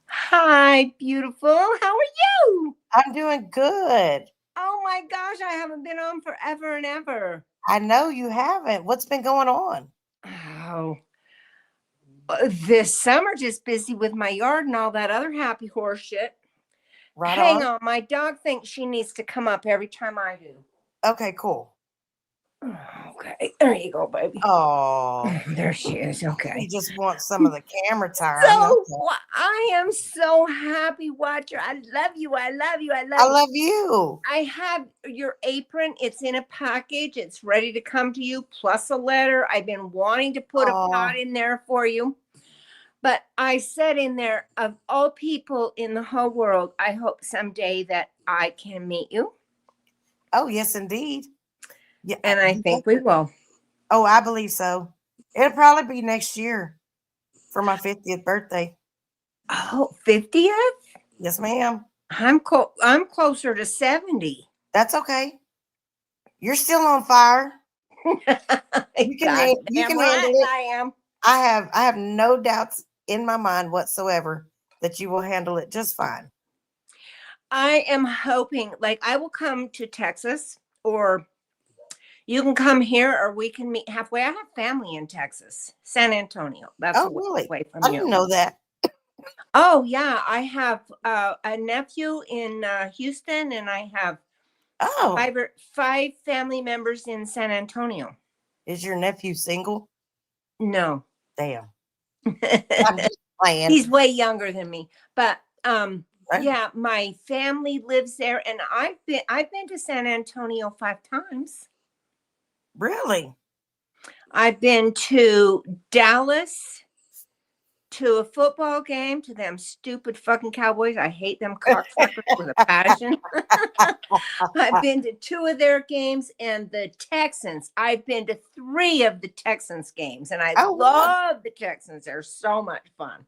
Speaker 8: Hi, beautiful. How are you?
Speaker 2: I'm doing good.
Speaker 8: Oh my gosh, I haven't been on forever and ever.
Speaker 2: I know you haven't. What's been going on?
Speaker 8: Oh, this summer just busy with my yard and all that other happy horse shit.
Speaker 2: Right
Speaker 8: Hang
Speaker 2: on.
Speaker 8: on, my dog thinks she needs to come up every time I do.
Speaker 2: Okay, cool.
Speaker 8: Okay, there you go, baby.
Speaker 2: Oh,
Speaker 8: There she is.
Speaker 2: you
Speaker 8: Okay.
Speaker 2: just want some of the camera time.
Speaker 8: So
Speaker 2: That's all.
Speaker 8: I am so happy, Watcher. I love you. I love you. I love
Speaker 2: I
Speaker 8: you.
Speaker 2: love you.
Speaker 8: I have your apron. It's in a package. It's ready to come to you, plus a letter. I've been wanting to put a pot in there for you. But I said in there, of all people in the whole world, I hope someday that I can meet you.
Speaker 2: Oh, yes, indeed. Yeah,
Speaker 8: And I think we will.
Speaker 2: Oh, I believe so. It'll probably be next year for my 50th birthday.
Speaker 8: Oh, 50th?
Speaker 2: Yes, ma'am.
Speaker 8: I'm closer to 70.
Speaker 2: That's okay. You're still on fire. You can handle it.
Speaker 8: I am.
Speaker 2: I have no doubts in my mind whatsoever that you will handle it just fine.
Speaker 8: I am hoping, like, I will come to Texas, or you can come here, or we can meet halfway. I have family in Texas, San Antonio. That's
Speaker 2: really?
Speaker 8: away from
Speaker 2: I
Speaker 8: you.
Speaker 2: didn't know that.
Speaker 8: Oh yeah, I have a nephew in Houston, and I have five family members in San Antonio.
Speaker 2: Is your nephew single?
Speaker 8: No.
Speaker 2: Damn. I'm just playing.
Speaker 8: He's way younger than me, but yeah, my family lives there, and I've been to San Antonio 5 times.
Speaker 2: Really?
Speaker 8: I've been to Dallas, to a football game, to them stupid fucking Cowboys. I hate them cocksuckers with a passion. I've been to 2 of their games, and the Texans. I've been to 3 of the Texans games, and I love the Texans. They're so much fun.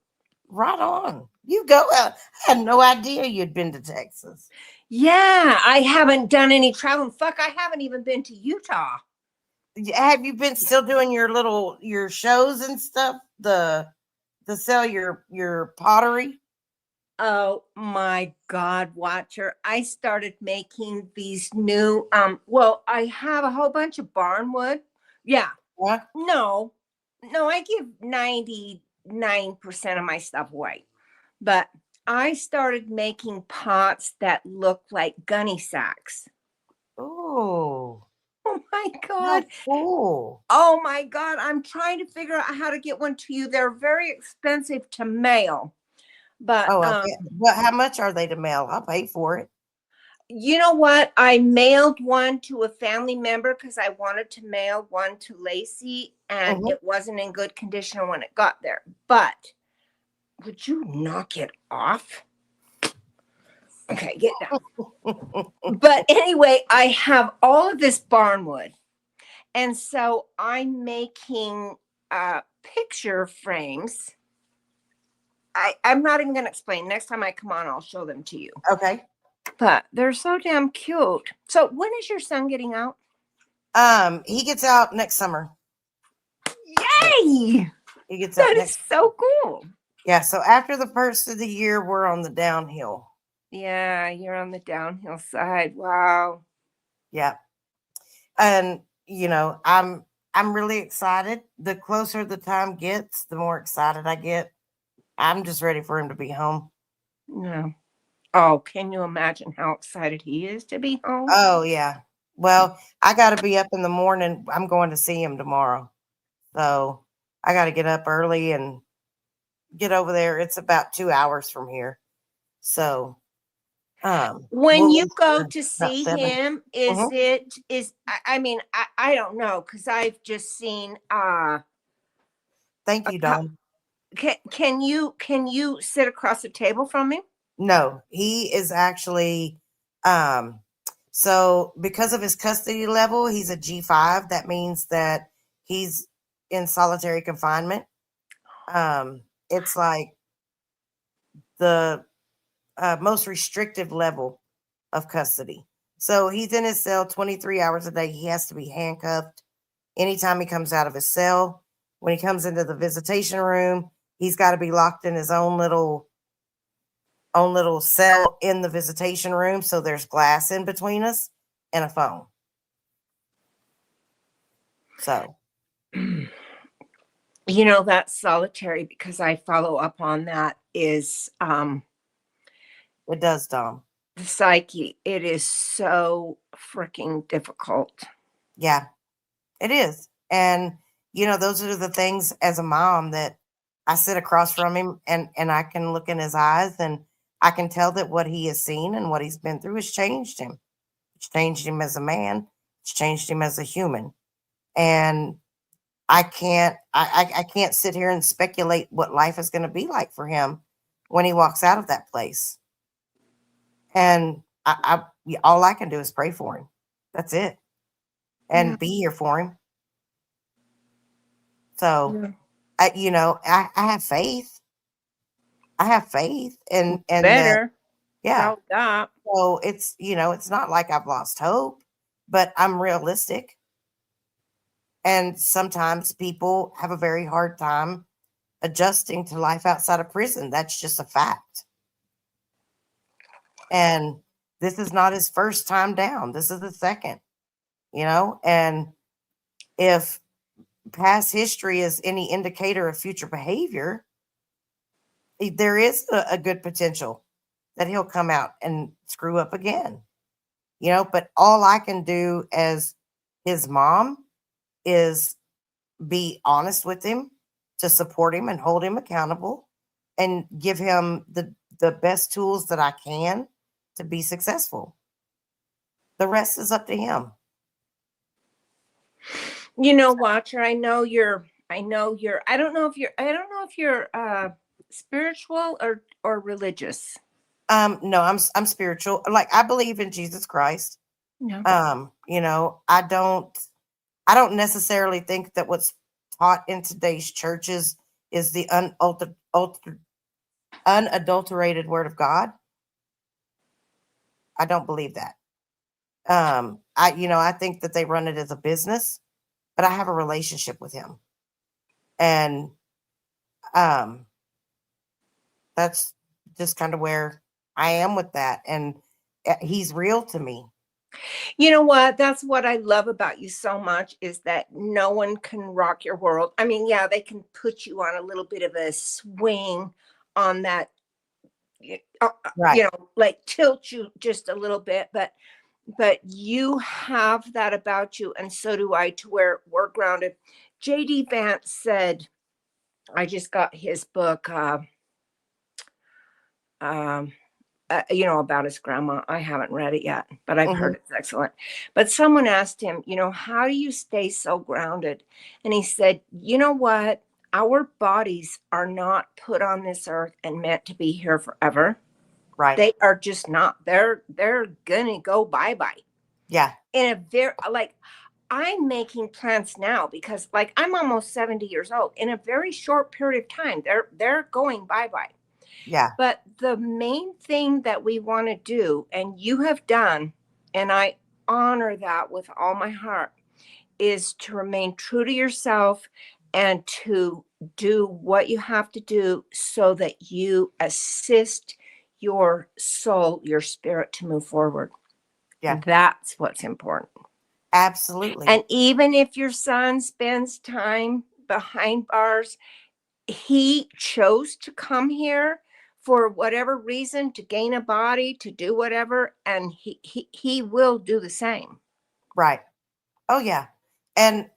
Speaker 2: Right on. You go out. I had no idea you'd been to Texas.
Speaker 8: Yeah, I haven't done any traveling. Fuck, I haven't even been to Utah.
Speaker 2: Have you been still doing your shows and stuff? To sell your pottery?
Speaker 8: Oh my God, Watcher. I started making these new well, I have a whole bunch of barnwood. Yeah.
Speaker 2: What?
Speaker 8: No, I give 99% of my stuff away. But I started making pots that look like gunny sacks.
Speaker 2: Oh.
Speaker 8: Oh my God.
Speaker 2: That's cool.
Speaker 8: Oh my God. I'm trying to figure out how to get one to you. They're very expensive to mail. But
Speaker 2: but how much are they to mail? I'll pay for it.
Speaker 8: You know what? I mailed one to a family member because I wanted to mail one to Lacey, and it wasn't in good condition when it got there. But would you knock it off? Okay, get down. But anyway, I have all of this barnwood. And so I'm making picture frames. I'm not even going to explain. Next time I come on, I'll show them to you.
Speaker 2: Okay.
Speaker 8: But they're so damn cute. So when is your son getting out?
Speaker 2: He gets out next summer.
Speaker 8: Yay!
Speaker 2: He gets out
Speaker 8: That is so cool.
Speaker 2: Yeah, so after the first of the year, we're on the downhill.
Speaker 8: Yeah, you're on the downhill side. Wow.
Speaker 2: Yeah. And you know, I'm really excited. The closer the time gets, the more excited I get. I'm just ready for him to be home.
Speaker 8: Yeah. Oh, can you imagine how excited he is to be home?
Speaker 2: Oh, yeah. Well, I got to be up in the morning. I'm going to see him tomorrow. So I got to get up early and get over there. It's about 2 hours from here. So
Speaker 8: when you go to see him, I mean, I don't know, because I've just seen
Speaker 2: thank you, Dawn.
Speaker 8: Can you sit across the table from him?
Speaker 2: No, he is actually so because of his custody level, he's a G5. That means that he's in solitary confinement. It's like the most restrictive level of custody. So he's in his cell 23 hours a day. He has to be handcuffed anytime he comes out of his cell, when he comes into the visitation room, he's got to be locked in his own little cell in the visitation room. So there's glass in between us and a phone. So,
Speaker 8: you know, that's solitary, because I follow up on that, is
Speaker 2: it does, Dom.
Speaker 8: the psyche. It is so freaking difficult.
Speaker 2: Yeah, it is. And, you know, those are the things as a mom that I sit across from him and I can look in his eyes and I can tell that what he has seen and what he's been through has changed him. It's changed him as a man. It's changed him as a human. And I can't sit here and speculate what life is going to be like for him when he walks out of that place. And all I can do is pray for him. That's it. And be here for him. So, you know, I have faith. I have faith and
Speaker 8: better.
Speaker 2: Yeah.
Speaker 8: That.
Speaker 2: So it's, you know, it's not like I've lost hope, but I'm realistic. And sometimes people have a very hard time adjusting to life outside of prison. That's just a fact. And this is not his first time down. This is the second, you know, and if past history is any indicator of future behavior, there is a good potential that he'll come out and screw up again, you know, but all I can do as his mom is be honest with him, to support him and hold him accountable and give him the best tools that I can to be successful. The rest is up to him.
Speaker 8: You know, Watcher, I don't know if you're spiritual or religious.
Speaker 2: No, I'm spiritual. Like, I believe in Jesus Christ.
Speaker 8: No.
Speaker 2: You know, I don't necessarily think that what's taught in today's churches is the unadulterated word of God. I don't believe that. I think that they run it as a business, but I have a relationship with him. And that's just kind of where I am with that. And he's real to me.
Speaker 8: You know what? That's what I love about you so much, is that no one can rock your world. I mean, yeah, they can put you on a little bit of a swing on that,
Speaker 2: Right.
Speaker 8: you know, like tilt you just a little bit, but you have that about you, and so do I, to where we're grounded. J.D. Vance said, I just got his book, you know, about his grandma. I haven't read it yet, but I've heard it's excellent. But someone asked him, you know, how do you stay so grounded? And he said, you know what? Our bodies are not put on this earth and meant to be here forever.
Speaker 2: Right.
Speaker 8: They are just not. They're gonna go bye-bye.
Speaker 2: Yeah.
Speaker 8: In a very, like, I'm making plans now because, like, I'm almost 70 years old. In a very short period of time, they're going bye-bye.
Speaker 2: Yeah.
Speaker 8: But the main thing that we want to do, and you have done, and I honor that with all my heart, is to remain true to yourself and to do what you have to do so that you assist your soul, your spirit, to move forward.
Speaker 2: Yeah.
Speaker 8: That's what's important.
Speaker 2: Absolutely.
Speaker 8: And even if your son spends time behind bars, he chose to come here for whatever reason, to gain a body, to do whatever, and he will do the same.
Speaker 2: Right. Oh yeah. And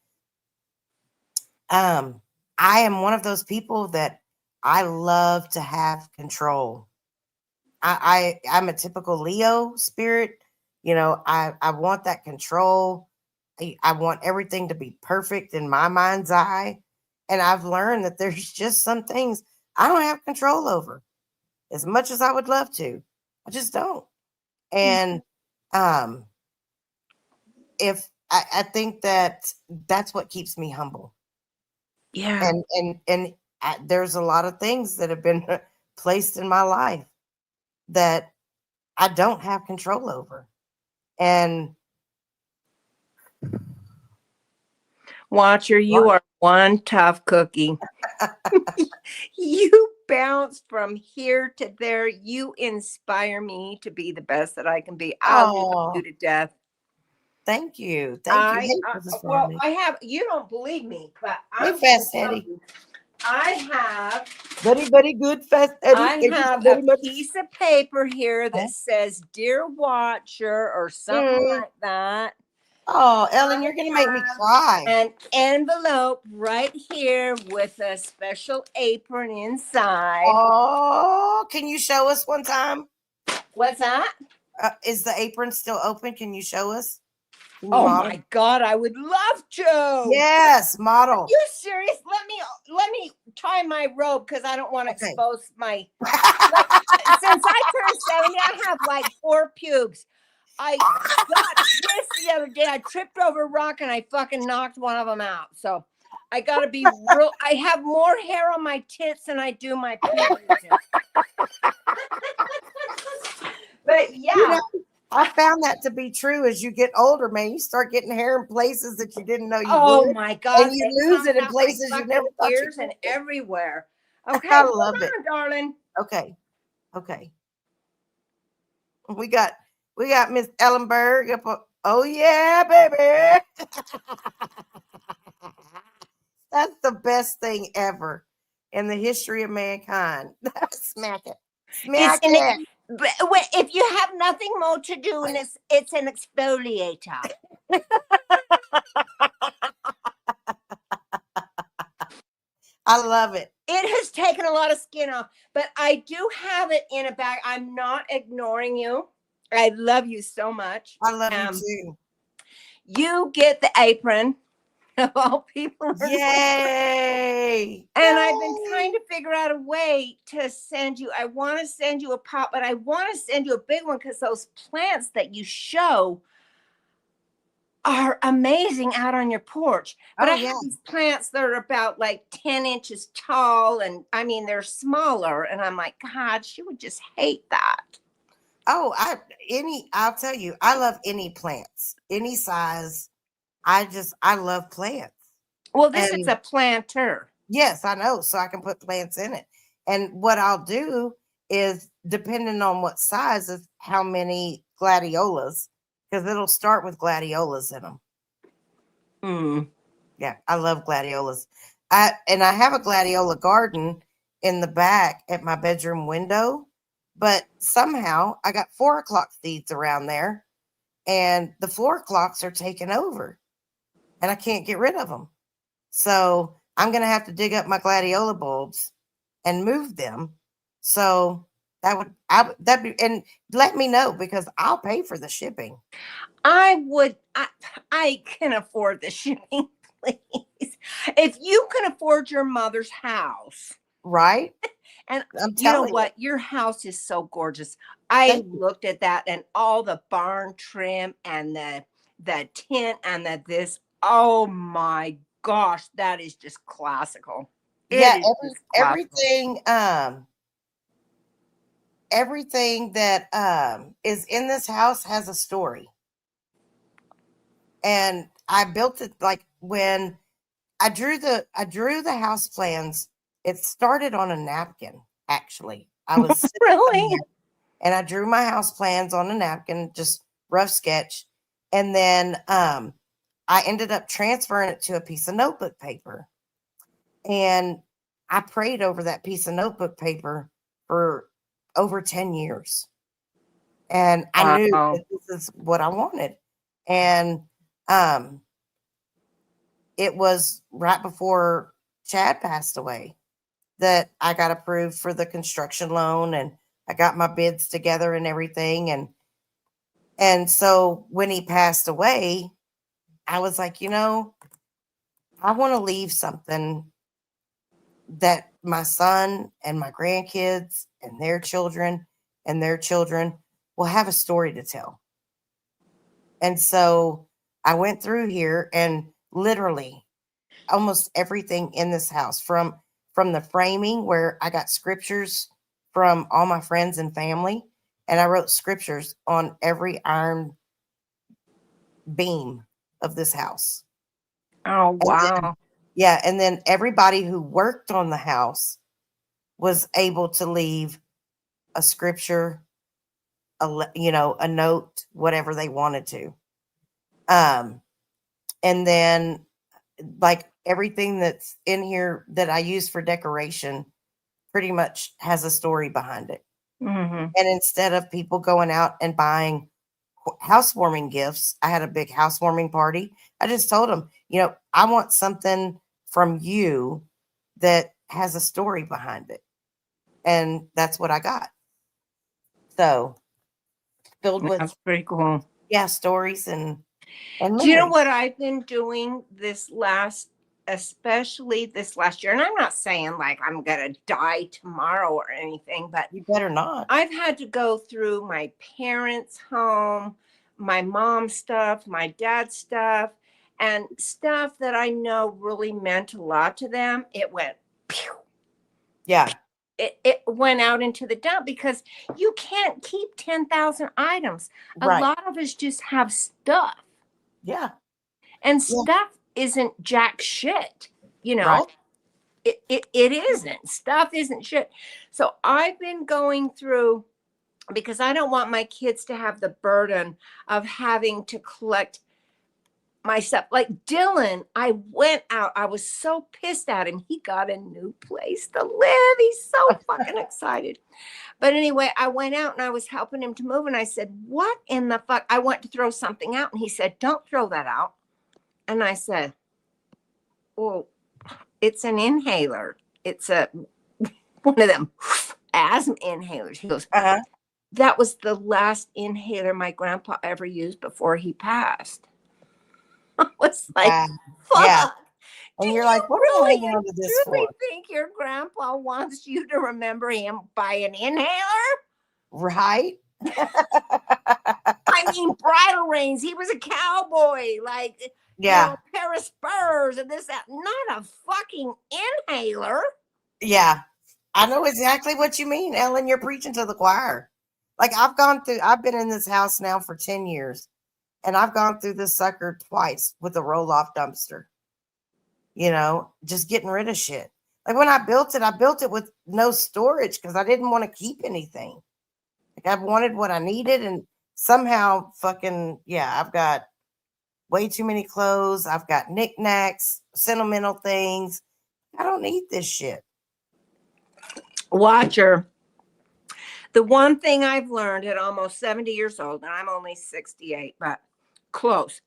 Speaker 2: I am one of those people that I love to have control. I'm a typical Leo spirit. You know, I want that control. I want everything to be perfect in my mind's eye. And I've learned that there's just some things I don't have control over as much as I would love to. I just don't. And if I think that's what keeps me humble.
Speaker 8: Yeah.
Speaker 2: And there's a lot of things that have been placed in my life that I don't have control over. And
Speaker 8: Watcher, you are one tough cookie. You bounce from here to there. You inspire me to be the best that I can be. I love you to death.
Speaker 2: Thank you. Thank you.
Speaker 8: Well, I have, you don't believe me, but
Speaker 2: Hey, Fast Eddie.
Speaker 8: I have
Speaker 2: Very good, Fast Eddie.
Speaker 8: I have a piece of paper here that says Dear Watcher or something like that.
Speaker 2: Oh, Ellen, you're going to make me cry.
Speaker 8: An envelope right here with a special apron inside.
Speaker 2: Oh, can you show us one time?
Speaker 8: What's that?
Speaker 2: Is the apron still open? Can you show us?
Speaker 8: Oh my God, I would love to.
Speaker 2: Yes, model.
Speaker 8: Are you serious? Let me tie my robe because I don't want to expose my. Since I turned 70, I have like 4 pubes. I got this the other day. I tripped over a rock and I fucking knocked one of them out. So I got to be real. I have more hair on my tits than I do my pubes. But yeah.
Speaker 2: You know, I found that to be true. As you get older, man, you start getting hair in places that you didn't know you would.
Speaker 8: Oh my God.
Speaker 2: And you lose it in places you never thought you
Speaker 8: would. And everywhere. Okay.
Speaker 2: I love it.
Speaker 8: Darling.
Speaker 2: Okay. We got Miss Ellenberg up. Oh yeah, baby. That's the best thing ever in the history of mankind. Smack it. Smack it.
Speaker 8: But if you have nothing more to do, and it's an exfoliator.
Speaker 2: I love it.
Speaker 8: It has taken a lot of skin off, but I do have it in a bag. I'm not ignoring you. I love you so much.
Speaker 2: I love you too.
Speaker 8: You get the apron of all people.
Speaker 2: Yay!
Speaker 8: And I've been trying to figure out a way to send you. I want to send you a pot, but I want to send you a big one because those plants that you show are amazing out on your porch. But I have these plants that are about like 10 inches tall, and I mean they're smaller. And I'm like, God, she would just hate that.
Speaker 2: Oh, I'll tell you, I love any plants, any size. I love plants.
Speaker 8: Well, this is a planter.
Speaker 2: Yes, I know. So I can put plants in it. And what I'll do is, depending on what size, is how many gladiolas, because it'll start with gladiolas in them. Yeah, I love gladiolas. I have a gladiola garden in the back at my bedroom window, but somehow I got 4 o'clock seeds around there, and the 4 o'clocks are taken over, and I can't get rid of them. So I'm going to have to dig up my gladiola bulbs and move them. So and let me know, because I'll pay for the shipping.
Speaker 8: I can afford the shipping, please. If you can afford your mother's house.
Speaker 2: Right.
Speaker 8: And you know what? Your house is so gorgeous. I looked at that and all the barn trim and the tint and this. Oh my gosh, that is just classical.
Speaker 2: Everything that is in this house has a story. And I built it like when I drew the house plans. It started on a napkin, actually. I was
Speaker 8: really,
Speaker 2: and I drew my house plans on a napkin, just rough sketch. And then I ended up transferring it to a piece of notebook paper. And I prayed over that piece of notebook paper for over 10 years. And I knew that this is what I wanted. And it was right before Chad passed away that I got approved for the construction loan, and I got my bids together and everything. And so when he passed away, I was like, I want to leave something that my son and my grandkids and their children will have a story to tell. And so I went through here, and literally almost everything in this house, from the framing, where I got scriptures from all my friends and family, and I wrote scriptures on every iron beam of this house.
Speaker 8: Oh, wow.
Speaker 2: Yeah, and then everybody who worked on the house was able to leave a scripture, a note, whatever they wanted to. And then like everything that's in here that I use for decoration pretty much has a story behind it.
Speaker 8: Mm-hmm.
Speaker 2: And instead of people going out and buying housewarming gifts, I had a big housewarming party. I just told them, I want something from you that has a story behind it. And that's what I got. So filled with
Speaker 8: That's pretty cool.
Speaker 2: Yeah, stories and
Speaker 8: Do you know
Speaker 2: memories.
Speaker 8: what I've been doing especially this last year? And I'm not saying like I'm going to die tomorrow or anything, but
Speaker 2: You better not.
Speaker 8: I've had to go through my parents' home, my mom's stuff, my dad's stuff, and stuff that I know really meant a lot to them. It went pew.
Speaker 2: Yeah.
Speaker 8: It went out into the dump because you can't keep 10,000 items. A
Speaker 2: Right.
Speaker 8: lot of us just have stuff.
Speaker 2: Yeah.
Speaker 8: And
Speaker 2: Yeah.
Speaker 8: stuff isn't jack shit,
Speaker 2: Right.
Speaker 8: It isn't. Stuff isn't shit. So I've been going through, because I don't want my kids to have the burden of having to collect my stuff. Like Dylan, I went out. I was so pissed at him. He got a new place to live. He's so fucking excited. But anyway, I went out and I was helping him to move. And I said, what in the fuck? I went to throw something out. And he said, don't throw that out. And I said, well, it's an inhaler. It's one of them asthma inhalers. He goes,
Speaker 2: Uh-huh.
Speaker 8: that was the last inhaler my grandpa ever used before he passed. I was like, fuck.
Speaker 2: Yeah. And you're like, what are
Speaker 8: really
Speaker 2: you holding on to this
Speaker 8: truly
Speaker 2: for?
Speaker 8: think your grandpa wants you to remember him by an inhaler?
Speaker 2: Right?
Speaker 8: I mean, bridle reins. He was a cowboy, like,
Speaker 2: Yeah.
Speaker 8: pair of spurs and this, that. Not a fucking inhaler.
Speaker 2: Yeah. I know exactly what you mean, Ellen. You're preaching to the choir. Like I've been in this house now for 10 years. And I've gone through this sucker twice with a roll-off dumpster. Just getting rid of shit. Like when I built it with no storage because I didn't want to keep anything. Like I wanted what I needed, and somehow I've got way too many clothes. I've got knickknacks, sentimental things. I don't need this shit.
Speaker 8: Watcher. The one thing I've learned at almost 70 years old, and I'm only 68, but close.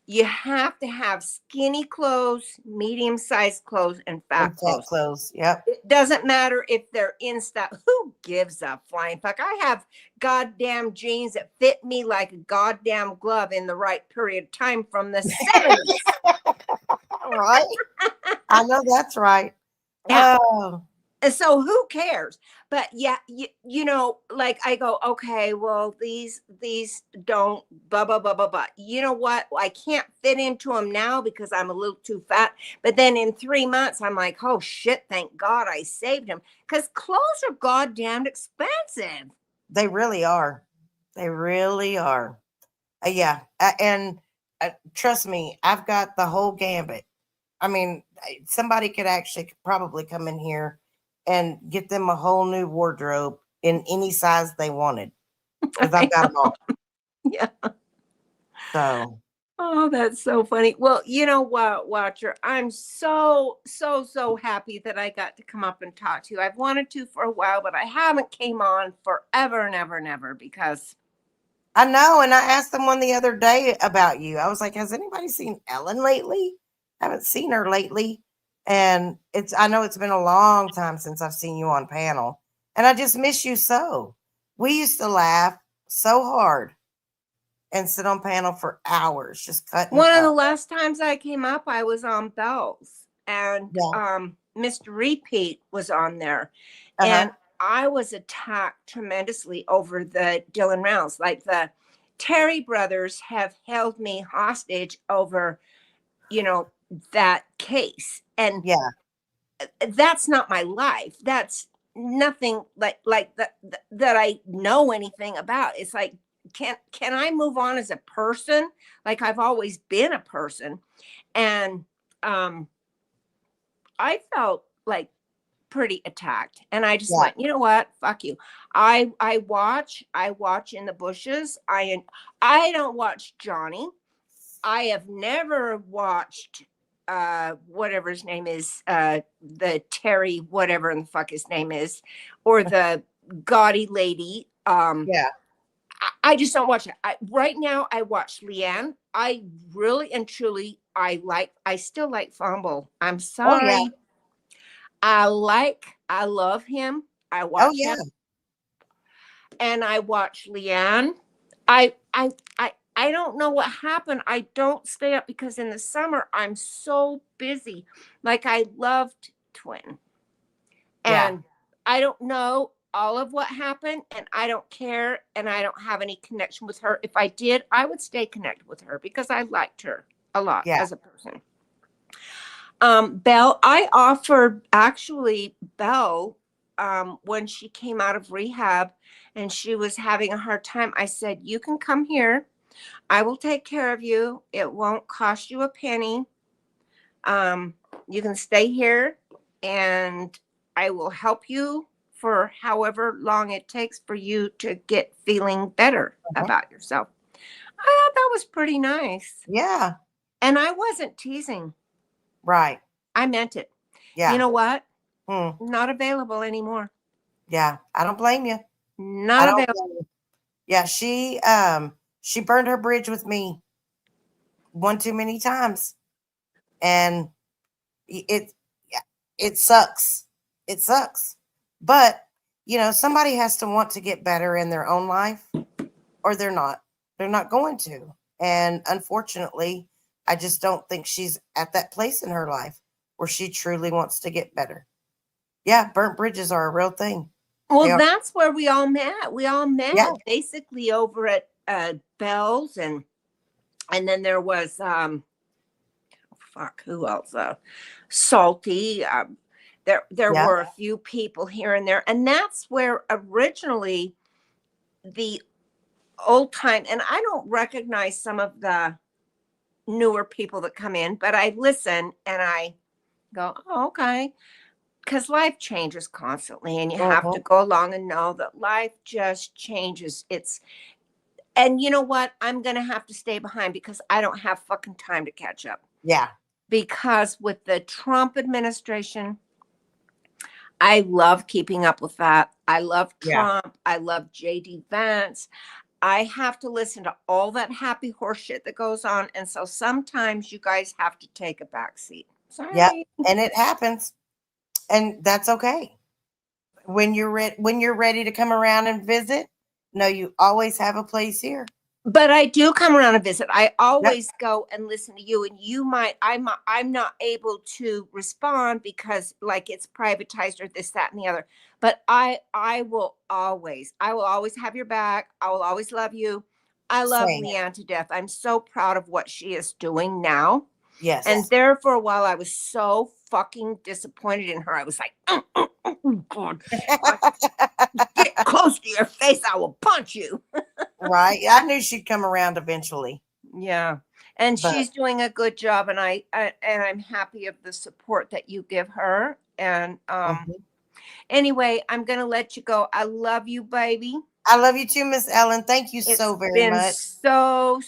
Speaker 8: You have to have skinny clothes, medium-sized clothes, and fat clothes.
Speaker 2: Yep.
Speaker 8: It doesn't matter if they're in stock. Who gives a flying fuck? I have goddamn jeans that fit me like a goddamn glove in the right period of time from the 70s.
Speaker 2: Right? I know that's right.
Speaker 8: Yeah.
Speaker 2: Oh.
Speaker 8: And so who cares? But yeah, like I go, okay, well, these don't blah, blah, blah, blah, blah. You know what? I can't fit into them now because I'm a little too fat. But then in 3 months, I'm like, oh shit, thank God I saved them. Because clothes are goddamn expensive.
Speaker 2: They really are. They really are. Yeah. And trust me, I've got the whole gambit. I mean, somebody could probably come in here and get them a whole new wardrobe in any size they wanted. Because I've got them all.
Speaker 8: Yeah.
Speaker 2: So.
Speaker 8: Oh, that's so funny. Well, you know what, Watcher? I'm so happy that I got to come up and talk to you. I've wanted to for a while, but I haven't came on forever and ever and ever because.
Speaker 2: I know. And I asked someone the other day about you. I was like, has anybody seen Ellen lately? I haven't seen her lately. And I know it's been a long time since I've seen you on panel, and I just miss you so. We used to laugh so hard and sit on panel for hours, just cutting.
Speaker 8: One of the last times I came up, I was on Bells, and Mr. Repeat was on there, and I was attacked tremendously over the Dylan Reynolds. Like the Terry brothers have held me hostage over, that case. And that's not my life. That's nothing like that I know anything about. It's like, can I move on as a person? Like I've always been a person. And I felt like pretty attacked, and I just went, you know what, fuck you. I watch in the bushes. I don't watch Johnny. I have never watched whatever his name is, the Terry whatever the fuck his name is, or the gaudy lady. I just don't watch it. Right now I watch Leanne. I really and truly I still like Fumble. I'm sorry. I love him. I watch him. And I watch Leanne. I don't know what happened. I don't stay up because in the summer I'm so busy. Like I loved Twin. And I don't know all of what happened, and I don't care, and I don't have any connection with her. If I did, I would stay connected with her because I liked her a lot as a person. Belle, I offered actually Belle when she came out of rehab and she was having a hard time. I said, you can come here. I will take care of you. It won't cost you a penny. You can stay here and I will help you for however long it takes for you to get feeling better about yourself. I thought that was pretty nice.
Speaker 2: Yeah.
Speaker 8: And I wasn't teasing.
Speaker 2: Right.
Speaker 8: I meant it.
Speaker 2: Yeah.
Speaker 8: You know what? Not available anymore.
Speaker 2: Yeah. I don't blame you.
Speaker 8: Not available.
Speaker 2: Yeah. She burned her bridge with me one too many times. And it sucks. It sucks. But, you know, somebody has to want to get better in their own life or they're not going to. And unfortunately, I just don't think she's at that place in her life where she truly wants to get better. Yeah, burnt bridges are a real thing.
Speaker 8: Well, that's where we all met. We all met basically over at Belle's, and then there was who else? Salty. There were a few people here and there, and that's where originally the old time. And I don't recognize some of the newer people that come in, but I listen and I go, oh, okay, because life changes constantly, and you have to go along and know that life just changes. And you know what? I'm gonna have to stay behind because I don't have fucking time to catch up.
Speaker 2: Yeah.
Speaker 8: Because with the Trump administration, I love keeping up with that. I love Trump. I love JD Vance. I have to listen to all that happy horse shit that goes on. And so sometimes you guys have to take a back seat. Sorry.
Speaker 2: Yep. And it happens. And that's okay. When you're ready to come around and visit, no, you always have a place here.
Speaker 8: But I do come around and visit. I always go and listen to you, and you might. I'm not able to respond because like it's privatized or this, that, and the other. But I will always have your back. I will always love you. I love Leanne to death. I'm so proud of what she is doing now.
Speaker 2: Yes.
Speaker 8: And there for a while, I was so fucking disappointed in her. I was like, oh God, get close to your face. I will punch you.
Speaker 2: Right. I knew she'd come around eventually.
Speaker 8: Yeah. And she's doing a good job. And I'm happy of the support that you give her. And anyway, I'm going to let you go. I love you, baby.
Speaker 2: I love you too, Miss Ellen. Thank you so very much.
Speaker 8: So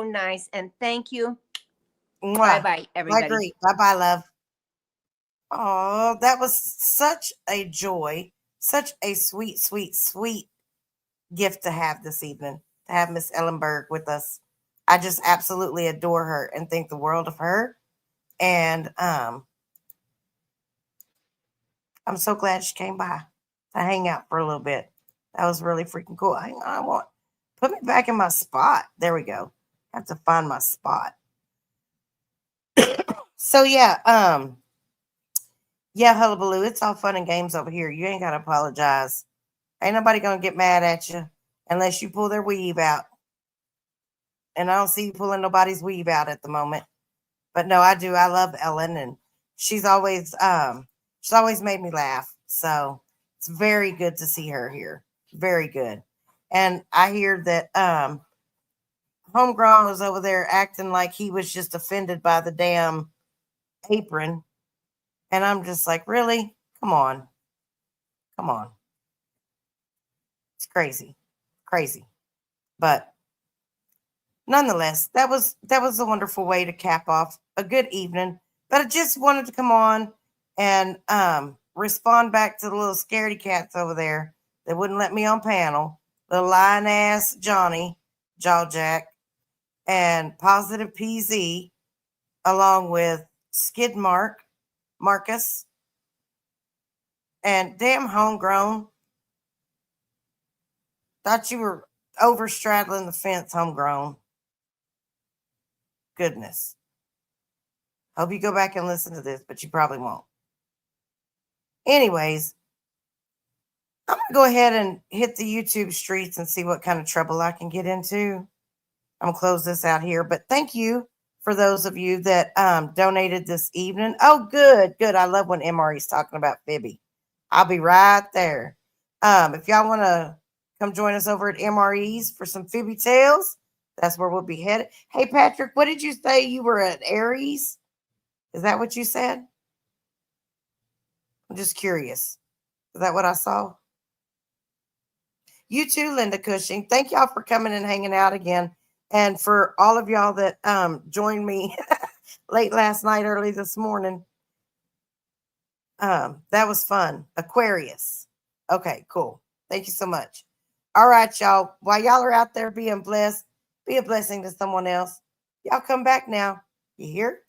Speaker 8: nice. And thank you. Bye-bye, everybody.
Speaker 2: I agree. Bye-bye, love. Oh, that was such a joy. Such a sweet, sweet, sweet gift to have this evening, to have Miss Ellenberg with us. I just absolutely adore her and think the world of her. And I'm so glad she came by to hang out for a little bit. That was really freaking cool. Hang on, put me back in my spot. There we go. I have to find my spot. So yeah, hullabaloo. It's all fun and games over here. You ain't gotta apologize. Ain't nobody gonna get mad at you unless you pull their weave out. And I don't see you pulling nobody's weave out at the moment. But no, I do. I love Ellen, and she's always made me laugh. So it's very good to see her here. Very good. And I hear that Homegrown was over there acting like he was just offended by the damn apron. And I'm just like, really? Come on. Come on. It's crazy. Crazy. But nonetheless, that was a wonderful way to cap off a good evening. But I just wanted to come on and respond back to the little scaredy cats over there that wouldn't let me on panel. Little lion ass Johnny, Jawjack, and Positive PZ, along with Skid Marcus, and damn Homegrown. Thought you were over straddling the fence, Homegrown. Goodness. Hope you go back and listen to this, but you probably won't. Anyways, I'm going to go ahead and hit the YouTube streets and see what kind of trouble I can get into. I'm going to close this out here, but thank you for those of you that donated this evening. Oh, good. I love when MRE's talking about Fibby. I'll be right there. If y'all want to come join us over at MRE's for some Fibby Tales, that's where we'll be headed. Hey, Patrick, what did you say? You were at Aries? Is that what you said? I'm just curious. Is that what I saw? You too, Linda Cushing. Thank y'all for coming and hanging out again. And for all of y'all that joined me late last night, early this morning. That was fun. Aquarius. Okay, cool. Thank you so much. All right, y'all. While y'all are out there being blessed, be a blessing to someone else. Y'all come back now. You hear?